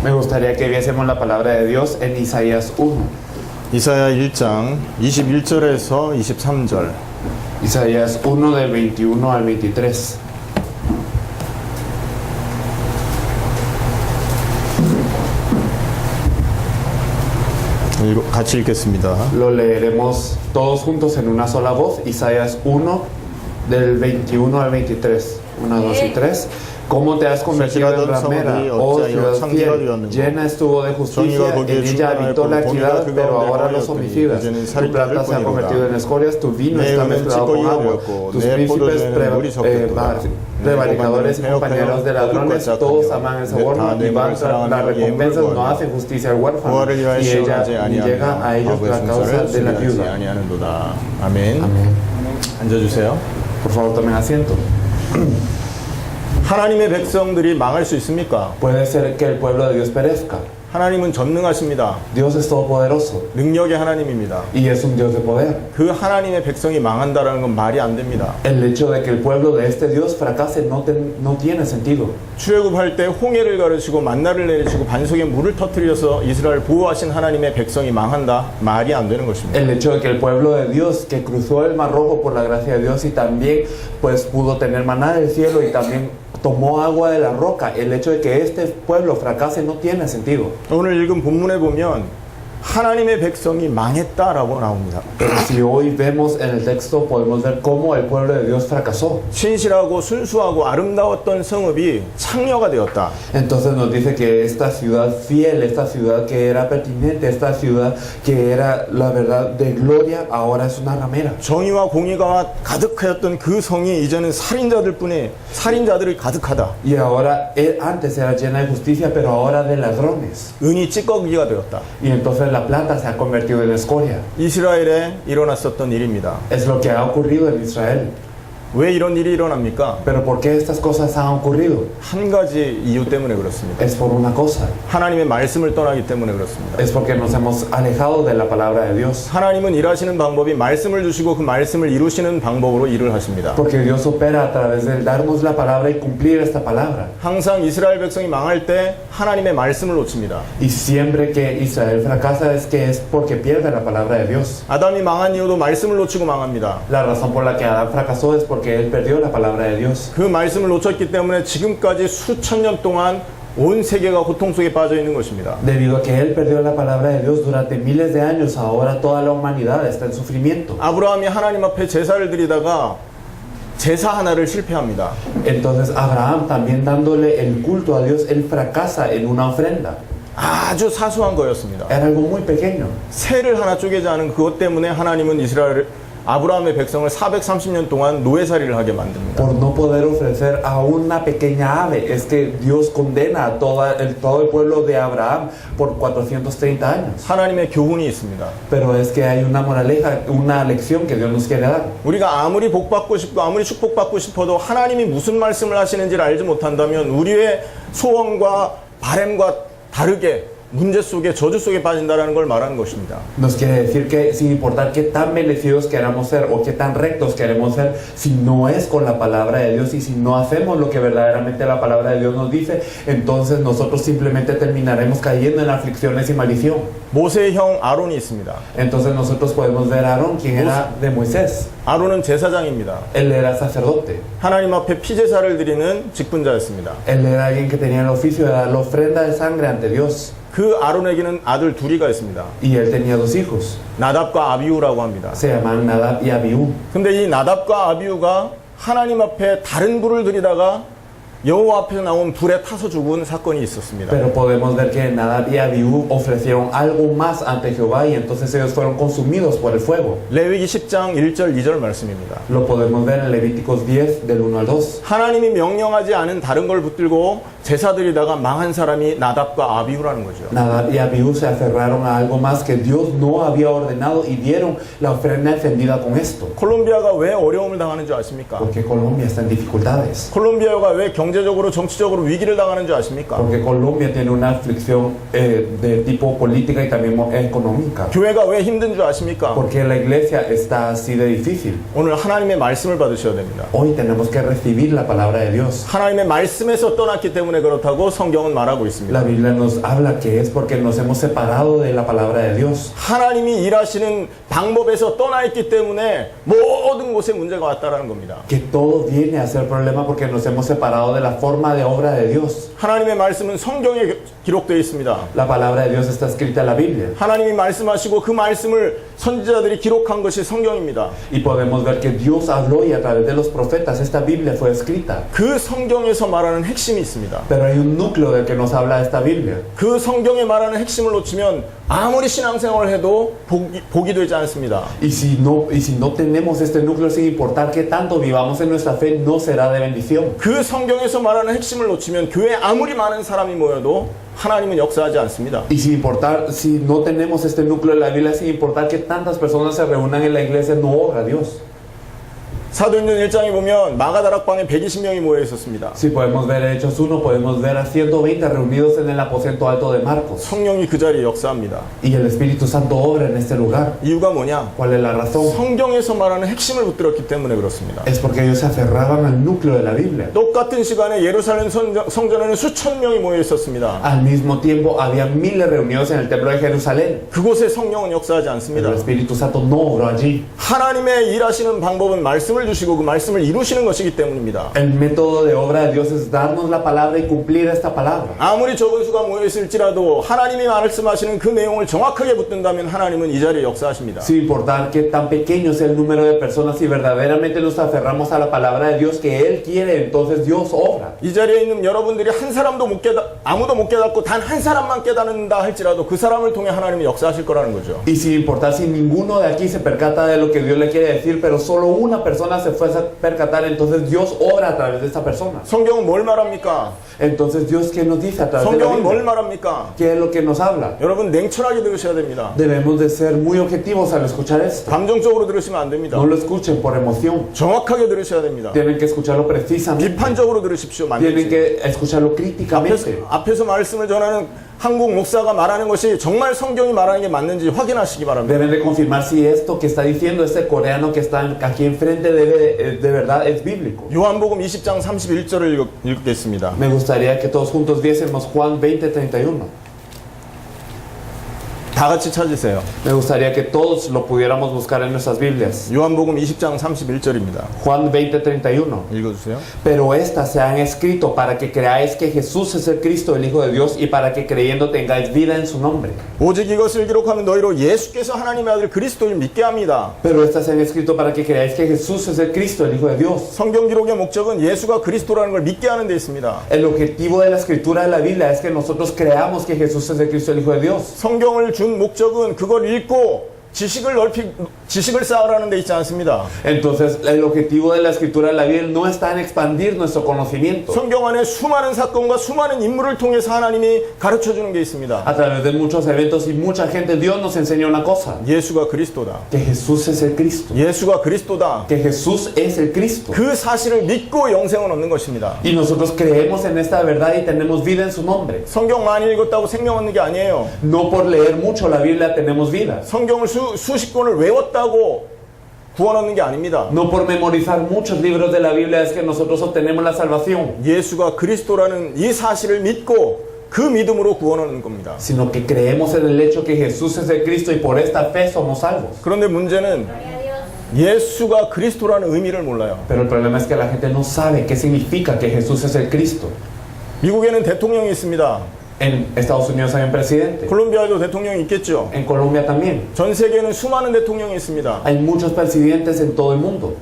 Me gustaría que viésemos la palabra de Dios en Isaías 1. 이사야 1장 21절에서 23절. Isaías 1 del 21 al 23. 같이 읽겠습니다. Lo leeremos todos juntos en una sola voz. Isaías 1 del 21 al 23. 1, 2 y 3. ¿Cómo te has convertido en ramera, oh ciudad fiel? Llena estuvo de justicia, en ella habitó la equidad, pero ahora los homicidas. Tu plata se ha convertido en escorias, tu vino está mezclado con agua. Tus príncipes prevaricadores y compañeros de ladrones, todos aman el soborno y van tras las recompensas, no hace justicia al huérfano, y ella ni llega a ellos la causa de la viuda. 아멘. 앉아주세요. Por favor, tomen asiento. 하나님의 백성들이 망할 수 있습니까? Puede ser que el pueblo de Dios perezca. 하나님은 전능하십니다. Dios es todopoderoso 능력의 하나님입니다. y es un Dios de poder. 그 하나님의 백성이 망한다는 건 말이 안 됩니다. El hecho de que el pueblo de este Dios fracase no tiene sentido. 출애굽할 때 홍해를 가르치고 만나를 내리시고 반석에 물을 터뜨려서 이스라엘 보호하신 하나님의 백성이 망한다? 말이 안 되는 것입니다. El hecho de que el pueblo de Dios que cruzó el Mar Rojo por la gracia de Dios y también pues pudo tener maná del cielo y también tomó agua de la roca, el hecho de que este pueblo fracase no tiene sentido. 오늘 읽은 본문에 보면 하나님의 백성이 망했다라고 나옵니다. Pero si hoy vemos en el texto podemos ver cómo el pueblo de Dios fracasó. 신실하고 순수하고 아름다웠던 성읍이 창녀가 되었다. Entonces nos dice que esta ciudad fiel, esta ciudad que era pertinente, esta ciudad que era la verdad de gloria, ahora es una ramera. 정의와 공의가 가득하였던 그 성이 이제는 살인자들이 가득하다. Y ahora, antes era llena de justicia, pero ahora de ladrones. 은이 찌꺼기가 되었다. Y entonces la plata se ha convertido en escoria. 이스라엘에 일어났었던 일입니다. Es lo que ha ocurrido en Israel. 왜 이런 일이 일어납니까? Pero ¿por qué estas cosas han ocurrido? 한 가지 이유 때문에 그렇습니다. Es por una cosa. 하나님의 말씀을 떠나기 때문에 그렇습니다. Es porque nos hemos alejado de la palabra de Dios. 하나님은 일하시는 방법이 말씀을 주시고 그 말씀을 이루시는 방법으로 일을 하십니다. Porque Dios opera a través de darnos la palabra y cumplir esta palabra. 항상 이스라엘 백성이 망할 때 하나님의 말씀을 놓칩니다. Y siempre que Israel fracasa es porque pierde la palabra de Dios. 아담이 망한 이유도 말씀을 놓치고 망합니다. La razón por la que Adán fracasó es porque él perdió la palabra de Dios. 그 말씀을 놓쳤기 때문에 지금까지 수천 년 동안 온 세계가 고통 속에 빠져 있는 것입니다. Debido a que él perdió la palabra de Dios durante miles de años, ahora toda la humanidad está en sufrimiento. 아브라함이 하나님 앞에 제사를 드리다가 제사 하나를 실패합니다. Entonces Abraham, también dándole el culto a Dios, él fracasa en una ofrenda. 아주 사소한 거였습니다. Era algo muy pequeño. 새를 하나 쪼개지 않은 그것 때문에 하나님은 아브라함의 백성을 430년 동안 노예살이를 하게 만듭니다. Por no poder ofrecer a una pequeña ave, es que Dios condena a todo el pueblo de Abraham por 430 años. 하나님의 교훈이 있습니다. Pero es que hay una moraleja, una lección que Dios nos quiere dar. 우리가 아무리 복받고 싶고 아무리 축복받고 싶어도 하나님이 무슨 말씀을 하시는지를 알지 못한다면 우리의 소원과 바램과 다르게 문제 속에 저주 속에 빠진다라는 걸 말하는 것입니다. Nos quiere decir que sin importar qué tan bendecidos queramos ser o qué tan rectos queremos ser, si no es con la palabra de Dios y si no hacemos lo que verdaderamente la palabra de Dios nos dice, entonces nosotros simplemente terminaremos cayendo en aflicciones y maldición. 모세의 형 아론이 있습니다. Entonces nosotros podemos ver a Aarón, quien era de Moisés. 아론은 제사장입니다. Él era sacerdote. 하나님 앞에 피제사를 드리는 직분자였습니다. Él era alguien que tenía el oficio de dar la ofrenda de sangre ante Dios. 그 아론에게는 아들 둘이가 있습니다. Y él tenía dos hijos. 나답과 아비후라고 합니다. Se llaman Nadab y Abiú. 근데 이 나답과 아비후가 하나님 앞에 다른 불을 드리다가 여호와 앞에서 나온 불에 타서 죽은 사건이 있었습니다. Pero podemos ver que Nadab y Abiú ofrecieron algo más ante Jehová y entonces ellos fueron consumidos por el fuego. 레위기 10장 1절 2절 말씀입니다. Lo podemos ver en Levíticos 10 del 1 al 2. 하나님이 명령하지 않은 다른 걸 붙들고 제사 드리다가 망한 사람이 나답과 아비후라는 거죠. Nadab y Abiú se aferraron a algo más que Dios no había ordenado y dieron la ofrenda encendida con esto. 콜롬비아가 왜 어려움을 당하는 줄 아십니까? Porque Colombia está en dificultades. 콜롬비아가 왜 경제 경제적으로 정치적으로 위기를 당하는 줄 아십니까? Porque Colombia tiene una aflicción de tipo política y también económica. 교회가 왜 힘든 줄 아십니까? Porque la iglesia está así de difícil. 오늘 하나님의 말씀을 받으셔야 됩니다. Hoy tenemos que recibir la palabra de Dios. 하나님의 말씀에서 떠났기 때문에 그렇다고 성경은 말하고 있습니다. La Biblia nos habla que es porque nos hemos separado de la palabra de Dios. 하나님이 일하시는 방법에서 떠나 있기 때문에 모든 곳에 문제가 왔다라는 겁니다. Que todo viene a ser problema porque nos hemos separado de la forma de obra de Dios. 하나님의 말씀은 성경에 기록되어 있습니다. La palabra de Dios está escrita en la Biblia. 하나님이 말씀하시고 그 말씀을 선지자들이 기록한 것이 성경입니다. Y podemos ver que Dios habló y a través de los profetas esta Biblia fue escrita. 그 성경에서 말하는 핵심이 있습니다. Pero hay un núcleo del que nos habla esta Biblia. 그 성경에 말하는 핵심을 놓치면 아무리 신앙생활을 해도 복이 되지 않습니다. Y si no tenemos este núcleo, sin importar que tanto vivamos en nuestra fe, no será de bendición. 그 성경에서 말하는 핵심을 놓치면 교회에 아무리 많은 사람이 모여도 하나님은 역사하지 않습니다. Y si no tenemos este núcleo de la Biblia, sin importar que tantas personas se reúnan en la iglesia, no obra Dios. 사도행전 1장에 보면 마가다락방에 120명이 모여 있었습니다. Si podemos ver Hechos 1, podemos ver a 120 reunidos en el aposento alto de Marcos. 성령이 그 자리에 역사합니다. Y el Espíritu Santo obra en este lugar. 이유가 뭐냐? ¿Cuál es la razón? 성경에서 말하는 핵심을 붙들었기 때문에 그렇습니다. Es porque ellos se aferraban al núcleo de la Biblia. 똑같은 시간에 예루살렘 성전에는 수천 명이 모여 있었습니다. Al mismo tiempo, había miles reunidos en el templo de Jerusalén. 그곳에 성령은 역사하지 Pero 않습니다. el Espíritu Santo no obró allí. 하나님의 일하시는 방법은 말씀을 주시고 그 말씀을 이루시는 것이기 때문입니다. El método de obra de Dios es darnos la palabra y cumplir esta palabra. 아무리 적은 수가 모여 있을지라도 하나님이 말씀하시는 그 내용을 정확하게 붙든다면 하나님은 이 자리에 역사하십니다. Sin importar que tan pequeño sea el número de personas, si verdaderamente nos aferramos a la palabra de Dios que Él quiere, entonces Dios obra. 이 자리에 있는 여러분들이 한 사람도 아무도 못 깨닫고 단 한 사람만 깨닫는다 할지라도 그 사람을 통해 하나님이 역사하실 거라는 거죠. Y sin importar si ninguno de aquí se percata de lo que Dios le quiere decir, pero solo una persona se fue a percatar, entonces Dios obra a través de esta persona. 성경은 뭘 말합니까? Entonces Dios, ¿qué nos dice a través de la 성경은 뭘 Biblia? 말합니까? ¿Qué es lo que nos habla? 여러분 냉철하게 들으셔야 됩니다. Debemos de ser muy objetivos al escuchar esto. 감정적으로 들으시면 안 됩니다. No lo escuchen por emoción. 정확하게 들으셔야 됩니다. Tienen que escucharlo precisamente. 비판적으로 들으십시오. Tienen 만들지. que escucharlo críticamente. 앞에서 말씀을 전하는 한국 목사가 말하는 것이 정말 성경이 말하는 게 맞는지 확인하시기 바랍니다. Deben de confirmar si esto que está diciendo este coreano que está aquí enfrente de verdad es bíblico. 요한복음 20장 31절을 읽겠습니다. Me gustaría que todos juntos viésemos Juan 20:31. 다 같이 찾으세요. Me gustaría que todos lo pudiéramos buscar en nuestras Biblias. 요한복음 20장 31절입니다. Juan 20:31. 읽어주세요. Pero estas se han escrito para que creáis que Jesús es el Cristo, el Hijo de Dios, y para que creyendo tengáis vida en su nombre. 오직 이것을 기록하면 너희로 예수께서 하나님의 아들 그리스도를 믿게 합니다. Pero estas se han escrito para que creáis que Jesús es el Cristo, el Hijo de Dios. 성경 기록의 목적은 예수가 그리스도라는 걸 믿게 하는 데 있습니다. El objetivo de la escritura de la Biblia es que nosotros creamos que Jesús es el Cristo, el Hijo de Dios. 성경을 준 목적은 그걸 읽고 지식을 쌓으라는 데 있지 않습니다. Entonces, el objetivo de la escritura de la Biblia no está en expandir nuestro conocimiento. 성경 안에 수많은 사건과 수많은 인물을 통해서 하나님이 가르쳐주는 게 있습니다. A través de muchos eventos y mucha gente, Dios nos enseña una cosa: 예수가 그리스도다. que Jesús es el Cristo. 예수가 그리스도다. Que Jesús es el Cristo. 그 사실을 믿고 영생은 얻는 것입니다. Y nosotros creemos en esta verdad y tenemos vida en su nombre. 성경 많이 읽었다고 생명 얻는 게 아니에요. No por leer mucho la Biblia tenemos vida. 성경을 수십 권을 외웠다고 구원 얻는 게 아닙니다. No por memorizar muchos libros de la Biblia es que nosotros obtenemos la salvación. 예수가 그리스도라는 이 사실을 믿고 그 믿음으로 구원 얻는 겁니다. Sino que creemos en el hecho que Jesús es el Cristo y por esta fe somos salvos. 그런데 문제는 예수가 그리스도라는 의미를 몰라요. Pero el problema es que la gente no sabe qué significa que Jesús es el Cristo. 미국에는 대통령이 있습니다. En Estados Unidos hay un presidente. 콜롬비아에도 대통령이 있겠죠. En Colombia también. 전 세계에는 수많은 대통령이 있습니다. Hay muchos presidentes en todo el mundo.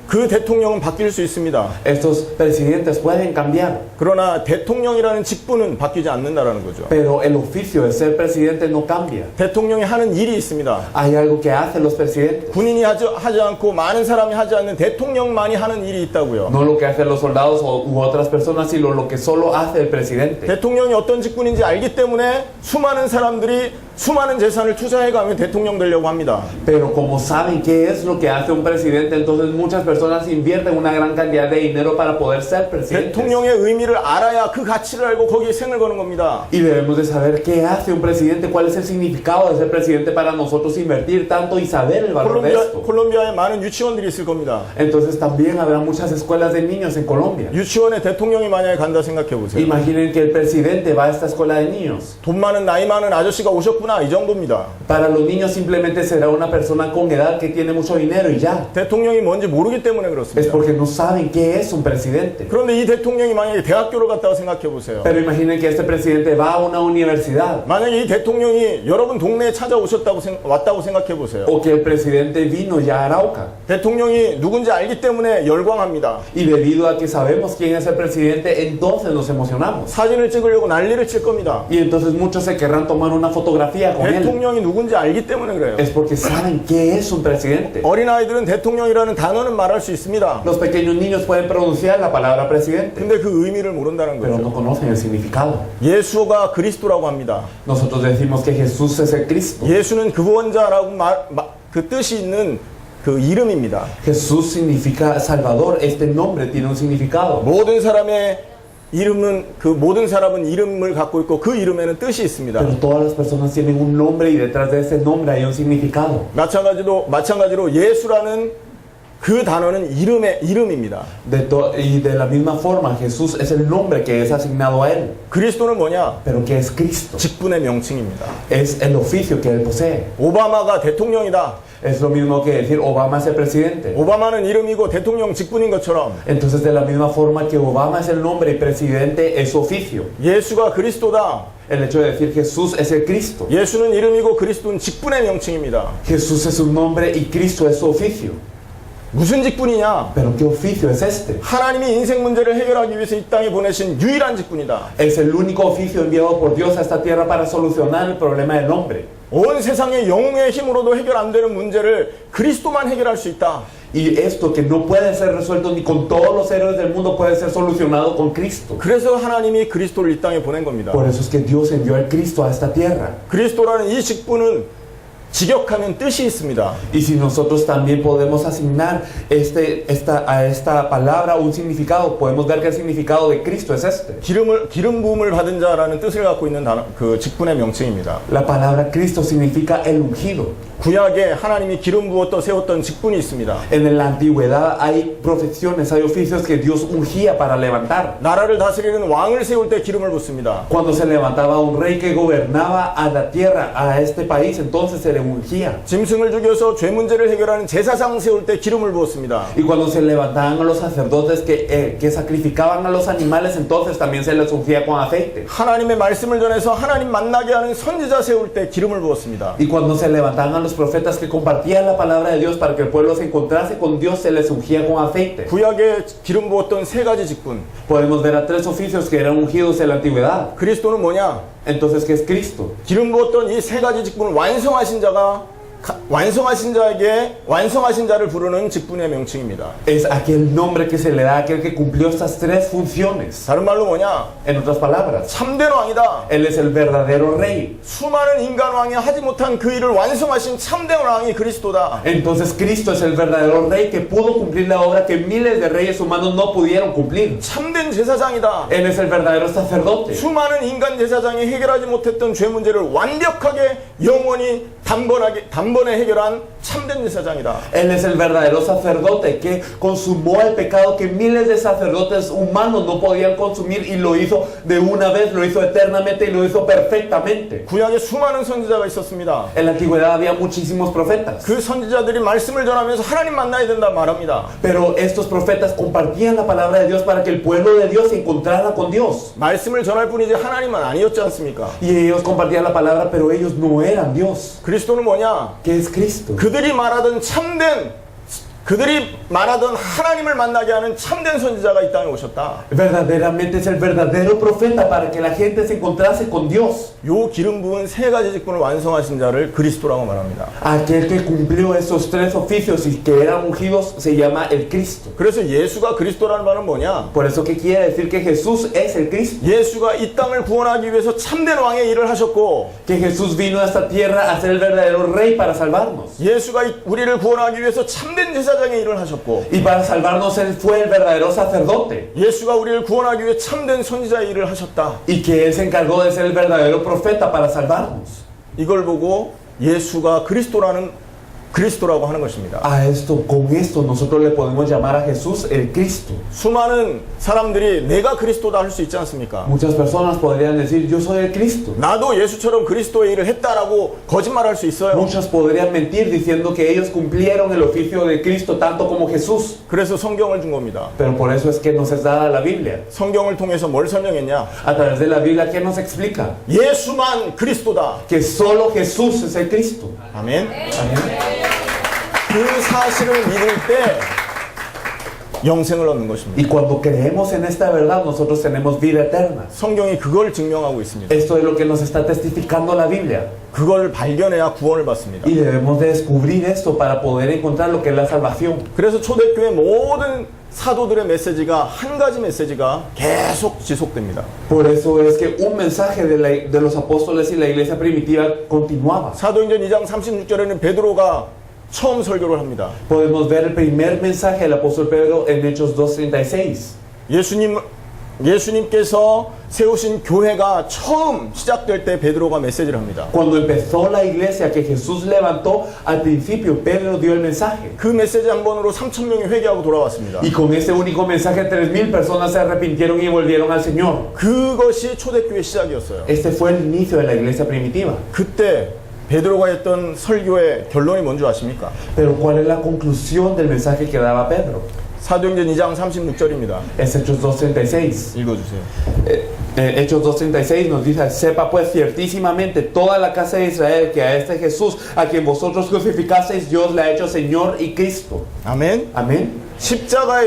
그 대통령은 바뀔 수 있습니다. Estos presidentes pueden cambiar. 그러나 대통령이라는 직분은 바뀌지 않는다라는 거죠. Pero el oficio de ser presidente no cambia. 대통령이 하는 일이 있습니다. Hay algo que hacen los presidentes. 군인이 하지 않고 많은 사람이 하지 않는 대통령만이 하는 일이 있다고요. No lo que hacen los soldados u otras personas, sino lo que solo hace el presidente. 대통령이 어떤 직분인지 알기 때문에 수많은 사람들이 수많은 재산을 투자해가며 대통령 되려고 합니다. Pero como saben qué es lo que hace un presidente, entonces muchas personas invierten una gran cantidad de dinero para poder ser presidentes. 대통령의 의미를 알아야 그 가치를 알고 거기에 생을 거는 겁니다. Y debemos de saber qué hace un presidente, cuál es el significado de ser presidente para nosotros invertir tanto y saber el valor de esto. 콜롬비아에 많은 유치원들이 있을 겁니다. Entonces también habrá muchas escuelas de niños en Colombia. 유치원에 대통령이 만약에 간다 생각해 보세요. Imaginen que el presidente va a esta escuela de niños. 돈 많은 나이 많은 아저씨가 오셨구나 이 정도입니다. Para los niños simplemente será una persona con edad que tiene mucho dinero y ya. 대통령이 뭔지 모르기 때문에 Es 그렇습니다. porque no saben qué es un presidente. 그런데 이 대통령이 만약에 대학교를 갔다고 생각해 보세요. Pero imaginen que este presidente va a una universidad. 만약에 이 대통령이 여러분 동네에 왔다고 생각해 보세요. O que el presidente vino ya a Arauca. 대통령이 누군지 알기 때문에 열광합니다. Y debido a que sabemos quién es el presidente, entonces nos emocionamos. 사진을 찍으려고 난리를 칠 겁니다. Y entonces muchos se querrán tomar una fotografía con él. 대통령이 누군지 알기 때문에 그래요. Es porque saben qué es un presidente. 어린아이들은 대통령이라는 단어는 말할 수 있습니다. Los pequeños niños pueden pronunciar la palabra presidente, 근데 그 의미를 모른다는 pero 거죠. no conocen el significado. 예수가 그리스도라고 합니다. Nosotros decimos que Jesús es el Cristo. 예수는 구원자라고 그 뜻이 있는 그 이름입니다. Jesús significa Salvador. Este nombre tiene un significado. 모든 사람의 모든 사람은 이름을 갖고 있고 그 이름에는 뜻이 있습니다. Pero todas las personas tienen un nombre y detrás de ese nombre hay un significado. 마찬가지로 예수라는 그 단어는 이름입니다. Y de la misma forma, Jesús es el nombre que es asignado a él. 그리스도는 뭐냐? Pero ¿qué es Cristo? 직분의 명칭입니다. Es el oficio que él posee. 오바마가 대통령이다. Es lo mismo que decir Obama es el presidente. 오바마는 이름이고 대통령 직분인 것처럼 Entonces, de la misma forma que Obama es el nombre y presidente es su oficio. 예수가 그리스도다. El hecho de decir Jesús es el Cristo. 예수는 이름이고 그리스도는 직분의 명칭입니다. Jesús es su nombre y Cristo es su oficio. 무슨 직분이냐? Pero ¿qué oficio es este? 하나님이 인생 문제를 해결하기 위해서 이 땅에 보내신 유일한 직분이다. Es el único oficio enviado por Dios a esta tierra para solucionar el problema del hombre. 온 세상의 영웅의 힘으로도 해결 안 되는 문제를 그리스도만 해결할 수 있다. Y esto que no puede ser resuelto ni con todos los héroes del mundo puede ser solucionado con Cristo. 그래서 하나님이 그리스도를 이 땅에 보낸 겁니다. Por eso es que Dios envió al Cristo a esta tierra. 그리스도라는 이 직분은 직역하면 뜻이 있습니다. Y si nosotros también podemos asignar a esta palabra un significado, podemos ver que el significado de Cristo es este. 기름 부음을 받은 자라는 뜻을 갖고 있는 그 직분의 명칭입니다. La palabra Cristo significa el ungido. 구약에 하나님이 기름 부었던 세웠던 직분이 있습니다. En la antigüedad hay profesiones, hay oficios que Dios ungía para levantar. 나라를 다스리는 왕을 세울 때 기름을 붓습니다. Cuando se levantaba un rey que gobernaba a la tierra, a este país, entonces se le ungía. 짐승을 죽여서 죄 문제를 해결하는 제사장 세울 때 기름을 부었습니다. Y cuando se levantaban a los sacerdotes que sacrificaban a los animales, entonces también se les ungía con aceite. 하나님의 말씀을 전해서 하나님 만나게 하는 선지자 세울 때 기름을 부었습니다. Y cuando se levantaban a los profetas que compartían la palabra de Dios para que el pueblo se encontrase con Dios, se les ungía con aceite. 구약에 기름 부었던 세 가지 직분. Podemos ver a tres oficios que eran ungidos en la antigüedad. 그리스도는 뭐냐? Entonces, ¿qué es Cristo? 기름 부었던 이 세 가지 직분을 완성하신 자를 부르는 직분의 명칭입니다. Es aquel nombre que se le da a aquel que cumplió estas tres funciones. 다른 말로 뭐냐? En otras palabras, 참된 왕이다. Él es el verdadero rey. 수많은 인간 왕이 하지 못한 그 일을 완성하신 참된 왕이 그리스도다. Entonces Cristo es el verdadero rey que pudo cumplir la obra que miles de reyes humanos no pudieron cumplir. 참된 제사장이다. Él es el verdadero sacerdote. 수많은 인간 제사장이 해결하지 못했던 죄 문제를 완벽하게 영원히 단번에 해결한 참된 제사장이다. Él es el verdadero sacerdote que consumó el pecado que miles de sacerdotes humanos no podían consumir y lo hizo de una vez, lo hizo eternamente y lo hizo perfectamente. 구약에 수많은 선지자가 있었습니다. En la antigüedad había muchísimos profetas. 그 선지자들이 말씀을 전하면서 하나님 만나야 된다 말합니다. Pero estos profetas compartían la palabra de Dios para que el pueblo de Dios se encontrara con Dios. 말씀을 전할 뿐이지 하나님은 아니었지 않습니까? Y ellos compartían la palabra, pero ellos no eran Dios. 그리스도는 뭐냐? ¿Qué es Cristo? 그들이 말하던 참된 그들이 말하던 하나님을 만나게 하는 참된 선지자가 이 땅에 오셨다. Verdaderamente es el verdadero profeta para que la gente se encontrase con Dios. 요 기름 부은 세 가지 직분을 완성하신 자를 그리스도라고 말합니다. Aquel que cumplió esos tres oficios y que eran ungidos se llama el Cristo. 그래서 예수가 그리스도라는 말은 뭐냐? Por eso que quiere decir que Jesús es el Cristo. 예수가 이 땅을 구원하기 위해서 참된 왕의 일을 하셨고, Que Jesús vino a esta tierra a ser el verdadero rey para salvarnos. 예수가 우리를 구원하기 위해서 참된 제사장의 일을 하셨고, Y para salvarnos Él fue el verdadero sacerdote. 예수가 우리를 구원하기 위해 참된 선지자의 일을 하셨다. Y que Él se encargó de ser el verdadero profeta para salvarnos. 이걸 보고 예수가 그리스도라고 하는 것입니다. A esto, con esto nosotros le podemos llamar a Jesús el Cristo. 수많은 사람들이 내가 그리스도다 할 수 있지 않습니까? Muchas personas podrían decir, yo soy el Cristo. 나도 예수처럼 그리스도의 일을 했다라고 거짓말할 수 있어요. Muchos podrían mentir diciendo que ellos cumplieron el oficio de Cristo tanto como Jesús. 그래서 성경을 준 겁니다. Pero por eso es que nos es dada la Biblia. 성경을 통해서 뭘 설명했냐? A través de la Biblia, ¿qué nos explica? 예수만 그리스도다. Que solo Jesús es el Cristo. 아멘. Amén. 그 사실을 믿을 때 영생을 얻는 것입니다. Y cuando creemos en esta verdad, nosotros tenemos vida eterna. 성경이 그걸 증명하고 있습니다. Esto es lo que nos está testificando la Biblia. 그걸 발견해야 구원을 받습니다. Y debemos de descubrir esto para poder encontrar lo que es la salvación. 그래서 초대교회 모든 사도들의 메시지가 한 가지 메시지가 계속 지속됩니다. Por eso es que un mensaje de los apóstoles y la iglesia primitiva continuaba. 사도행전 2장 36절에는 베드로가 처음 설교를 합니다. Podemos ver el primer mensaje del apóstol Pedro en Hechos 2:36. 예수님께서 세우신 교회가 처음 시작될 때 베드로가 메시지를 합니다. Cuando empezó la iglesia que Jesús levantó, al principio Pedro dio el mensaje. 그 메시지 한 번으로 3,000명이 회개하고 돌아왔습니다. Y con ese único mensaje 3,000 personas se arrepintieron y volvieron al Señor. 그것이 초대교회 시작이었어요. Este fue el inicio de la iglesia primitiva. 그때 베드로가 했던 설교의 결론이 뭔지 아십니까? Pero ¿cuál es la conclusión del mensaje que daba Pedro? 사도행전 2장 36절입니다. Es Hechos 2:36. 읽어주세요. Hechos 2:36 nos dice: sepa pues ciertísimamente toda la casa de Israel que a este Jesús, a quien vosotros crucificasteis, Dios le ha hecho Señor y Cristo. 아멘. Amén.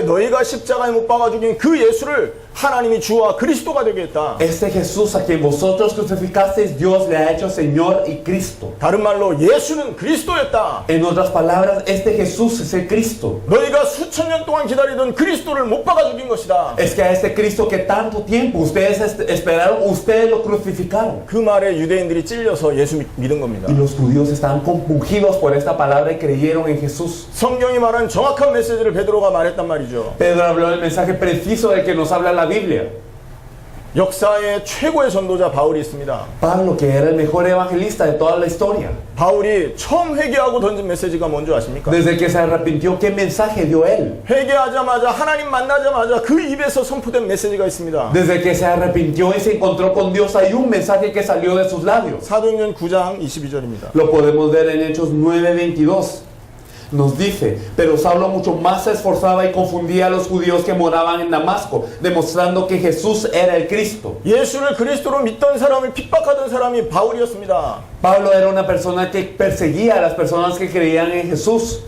너희가 십자가에 못 박아 죽인 그 예수를 하나님이 주와 그리스도가 되게 했다. Este Jesús a quien vosotros crucificasteis, Dios le ha hecho Señor y Cristo. 다른 말로 예수는 그리스도였다. En otras palabras, este Jesús es el Cristo. 너희가 수천 년 동안 기다리던 그리스도를 못 박아 죽인 것이다. Es que a este Cristo que tanto tiempo ustedes esperaron, ustedes lo crucificaron. 그 말에 유대인들이 찔려서 예수 믿은 겁니다. Y los judíos estaban compungidos por esta palabra y creyeron en Jesús. 성경이 말한 정확한 메시지를 베드로가 말했단 말이죠. Pedro habló del mensaje preciso del que nos habla la Biblia. 역사의 최고의 전도자 바울이 있습니다. Pablo, que era el mejor evangelista de toda la historia. 바울이 처음 회개하고 던진 메시지가 뭔지 아십니까? Desde que se arrepintió, ¿qué mensaje dio él? 회개하자마자 하나님 만나자마자 그 입에서 선포된 메시지가 있습니다. Desde que se arrepintió y se encontró con Dios, hay un mensaje que salió de sus labios. 사도행전 9장 22절입니다. Lo podemos ver en Hechos 9:22. Nos dice: pero Saulo mucho más se esforzaba y confundía a los judíos que moraban en Damasco, demostrando que Jesús era el Cristo. 예수를 그리스도로 믿던 사람을 핍박하던 사람이 바울이었습니다. Pablo era una persona que perseguía a las personas que creían en Jesús.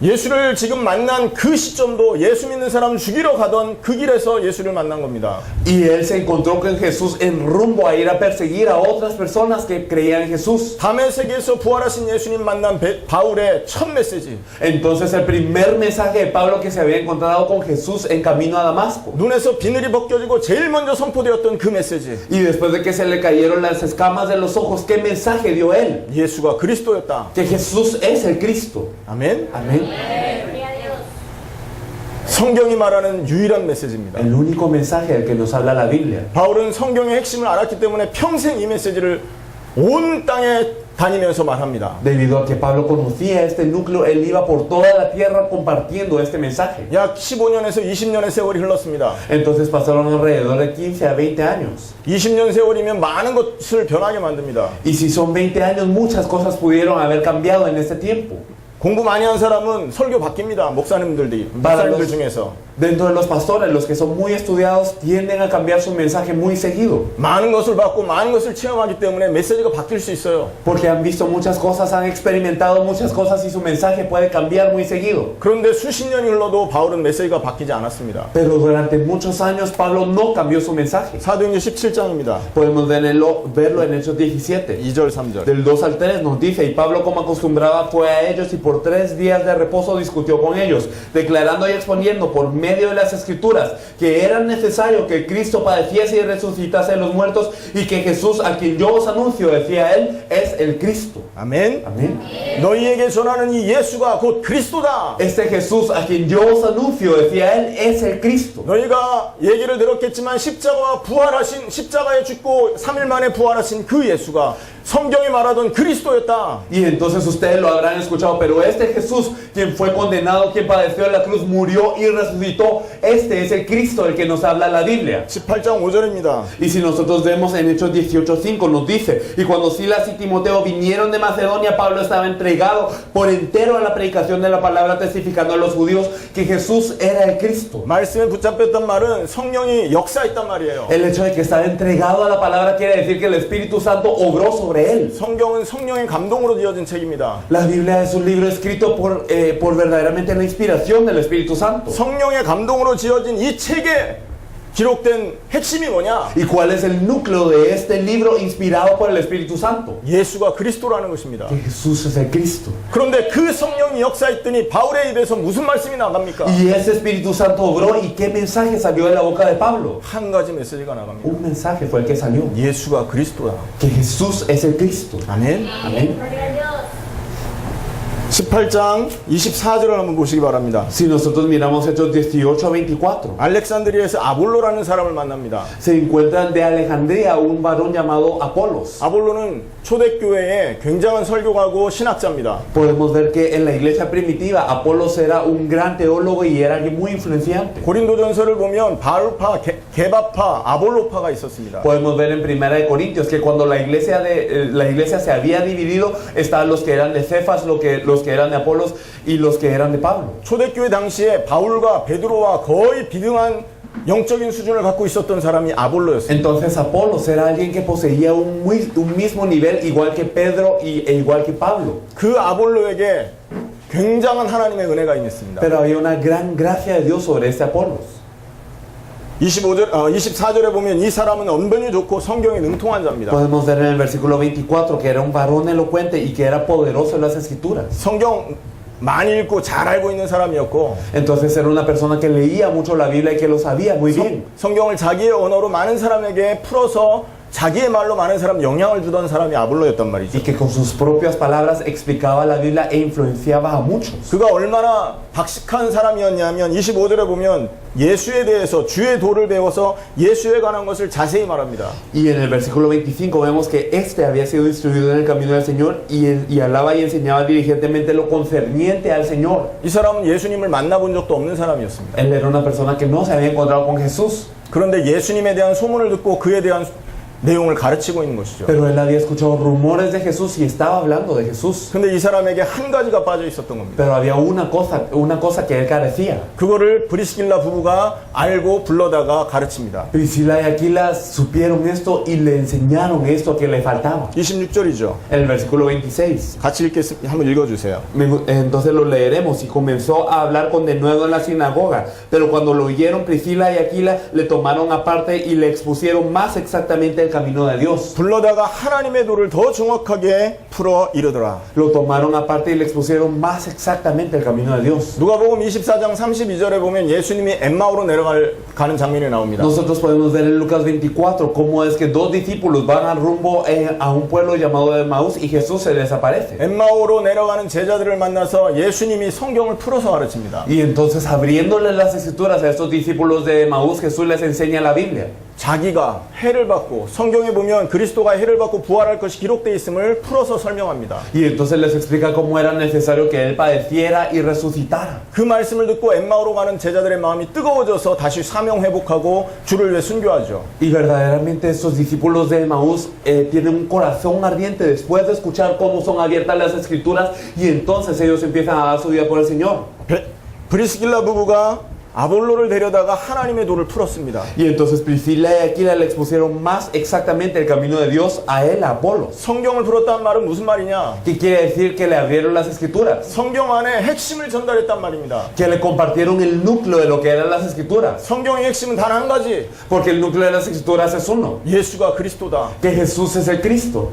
예수를 지금 만난 그 시점도 예수 믿는 사람 죽이러 가던 그 길에서 예수를 만난 겁니다. Y él se encontró con Jesús en rumbo a ir a perseguir a otras personas que creían en Jesús. 다메섹에서 부활하신 예수님 만난 바울의 첫 메시지. Entonces el primer mensaje de Pablo que se había encontrado con Jesús en camino a Damasco. 눈에서 비늘이 벗겨지고 제일 먼저 선포되었던 그 메시지. Y después de que se le cayeron las escamas de los ojos, ¿qué mensaje dio él? 예수가 그리스도였다. Que Jesús es el Cristo. 아멘. Amén. 성경이 말하는 유일한 메시지입니다. El único mensaje del que nos habla la Biblia. 바울은 성경의 핵심을 알았기 때문에 평생 이 메시지를 온 땅에 다니면서 말합니다. Debido a que Pablo conocía este núcleo, él iba por toda la tierra compartiendo este mensaje. 약 15년에서 20년의 세월이 흘렀습니다. Entonces pasaron alrededor de 15 a 20 años. 20년 세월이면 많은 것을 변하게 만듭니다. Y si son 20 años, muchas cosas pudieron haber cambiado en este tiempo. 공부 많이 한 사람은 설교 바뀝니다. 목사님들 중에서. Dentro de los pastores, los que son muy estudiados tienden a cambiar su mensaje muy seguido. 많은 것을 받고 많은 것을 체험하기 때문에 메시지가 바뀔 수 있어요. Porque han visto muchas cosas, han experimentado muchas cosas y su mensaje puede cambiar muy seguido. 그런데 수십 년이 흘러도 바울은 메시지가 바뀌지 않았습니다. Pero durante muchos años Pablo no cambió su mensaje. 사도행전 17장입니다. Podemos verlo en Hechos 17. 2절 3절. Del 2 al 3 nos dice, y Pablo como acostumbraba fue a ellos y por 3 días de reposo discutió con ellos, declarando y exponiendo por medio de las escrituras que era necesario que Cristo padeciese y resucitase de los muertos y que Jesús, a quien yo os anuncio, decía él, es el Cristo. 아멘. Amén. 너희에게 전하는 이 예수가 곧 그리스도다. Este Jesús, a quien yo os anuncio, decía él, es el Cristo. 너희가 얘기를 들었겠지만 십자가에 죽고 3일 만에 부활하신 그 예수가 성경이 말하던 그리스도였다. Y entonces ustedes lo habrán escuchado, pero este Jesús, quien fue condenado, quien padeció en la cruz, murió y resucitó, este es el Cristo del que nos habla la Biblia. 18장 5절입니다. Y si nosotros vemos en Hechos 18:5 nos dice, y cuando Silas y Timoteo vinieron de Macedonia, Pablo estaba entregado por entero a la predicación de la palabra, testificando a los judíos que Jesús era el Cristo. 말씀에 붙잡혔단 말은 성령이 역사했단 말이에요. El hecho de que estar entregado a la palabra quiere decir que el Espíritu Santo obró sobre él. 성경은 성령의 감동으로 지어진 책입니다. La Biblia es un libro escrito por verdaderamente la inspiración del Espíritu Santo. 성령의 감동으로 지어진 이 책에 기록된 핵심이 뭐냐? ¿Y cuál es el núcleo de este libro inspirado por el Espíritu Santo? 예수가 그리스도라는 것입니다. Que Jesús es el Cristo. 그런데 그 성령이 역사했더니 바울의 입에서 무슨 말씀이 나갑니까? Y ese Espíritu Santo obró, ¿y qué mensaje salió de la boca de Pablo? 한 가지 메시지가 나갑니다. Un mensaje fue el que salió. 예수가 그리스도다. Que Jesús es el Cristo. 아멘. Amén. 18장 24절을 한번 보시기 바랍니다. Si nosotros miramos Hechos 18-24, 알렉산드리아에서 아볼로라는 사람을 만납니다. se encuentran de Alejandría un varón llamado Apolos. 아볼로는 초대교회의 굉장한 설교가고 신학자입니다. Podemos ver que en la iglesia primitiva Apolos era un gran teólogo y era alguien muy influenciante. 고린도전서를 보면 바울파, 게바파, 아볼로파가 있었습니다. Podemos ver en Primera de Corintios que cuando la iglesia se había dividido, estaban los que eran de Cefas, los que eran de Apolos y los que eran de Pablo. 초대교회 당시에 바울과 베드로와 거의 비등한 영적인 수준을 갖고 있었던 사람이 아볼로였습니다. Entonces Apolos era alguien que poseía un mismo nivel, igual que Pedro e igual que Pablo. 그 아볼로에게 굉장한 하나님의 은혜가 있었습니다. Pero había una gran gracia de Dios sobre este Apolos. 24절에 보면 이 사람은 언변이 좋고 성경에 능통한 자입니다. Podemos ver en el versículo 24 que era un varón elocuente y que era poderoso en las escrituras. 성경 많이 읽고 잘 알고 있는 사람이었고, Entonces era una persona que leía mucho la Biblia y que lo sabía muy bien. 성경을 자기의 언어로 많은 사람에게 풀어서 자기의 말로 많은 사람 영향을 주던 사람이 아볼로였단 말이죠. Y que con sus propias palabras explicaba la Biblia e influenciaba a muchos. 그가 얼마나 박식한 사람이었냐면 25절에 보면 예수에 대해서 주의 도를 배워서 예수에 관한 것을 자세히 말합니다. Y en el versículo 25 vemos que este había sido instruido en el camino del Señor y hablaba y enseñaba diligentemente lo concerniente al Señor. 이 사람은 예수님을 만나본 적도 없는 사람이었습니다. Él era una persona que no se había encontrado con Jesús. 그런데 예수님에 대한 소문을 듣고 그에 대한 내용을 가르치고 있는 것이죠. Pero él había escuchado rumores de Jesús y estaba hablando de Jesús. 근데 이 사람에게 한 가지가 빠져 있었던 겁니다. Pero había una cosa que él carecía. 그거를 브리스길라 부부가 알고 불러다가 가르칩니다. Priscila y Aquila supieron esto y le enseñaron esto que le faltaba. 26절이죠. En el versículo 26. 같이 읽겠습니다. 한번 읽어주세요. Entonces lo leeremos. Y comenzó a hablar con denuedo en la sinagoga. Pero cuando lo oyeron Priscila y Aquila, le tomaron aparte y le expusieron más exactamente el camino de Dios. 불러다가 하나님의 도를 더 정확하게 풀어 이르더라. Lo tomaron aparte y le expusieron más exactamente el camino de Dios. 누가복음 24장 32절에 보면 예수님이 엠마오로 가는 장면이 나옵니다. Nosotros podemos ver en Lucas 24 cómo es que dos discípulos van al rumbo a un pueblo llamado Emaús y Jesús se les aparece. 엠마오로 내려가는 제자들을 만나서 예수님이 성경을 풀어서 가르칩니다. Y entonces abriéndole las escrituras a estos discípulos de Emaús, Jesús les enseña la Biblia. 자기가 해를 받고 성경에 보면 그리스도가 해를 받고 부활할 것이 기록되어 있음을 풀어서 설명합니다. Y entonces les explica cómo era necesario que él padeciera y resucitara. 그 말씀을 듣고 엠마오로 가는 제자들의 마음이 뜨거워져서 다시 사명 회복하고 주를 위해 순교하죠. Y verdaderamente estos discípulos de Emaús tienen un corazón ardiente después de escuchar cómo son abiertas las escrituras y entonces ellos empiezan a dar su vida por el Señor. 브리스길라 부부가 아볼로를 데려다가 하나님의 도를 풀었습니다. Y entonces Priscila y Aquila le expusieron más exactamente el camino de Dios a él, a Apolos. 성경을 풀었다는 말은 무슨 말이냐? ¿Qué quiere decir? Que le abrieron las escrituras, 성경 안에 핵심을 전달했단 말입니다. que le compartieron el núcleo de lo que eran las escrituras. 성경의 핵심은 단 한 가지. Porque el núcleo de las escrituras es uno, 예수가 그리스도다. que Jesús es el Cristo.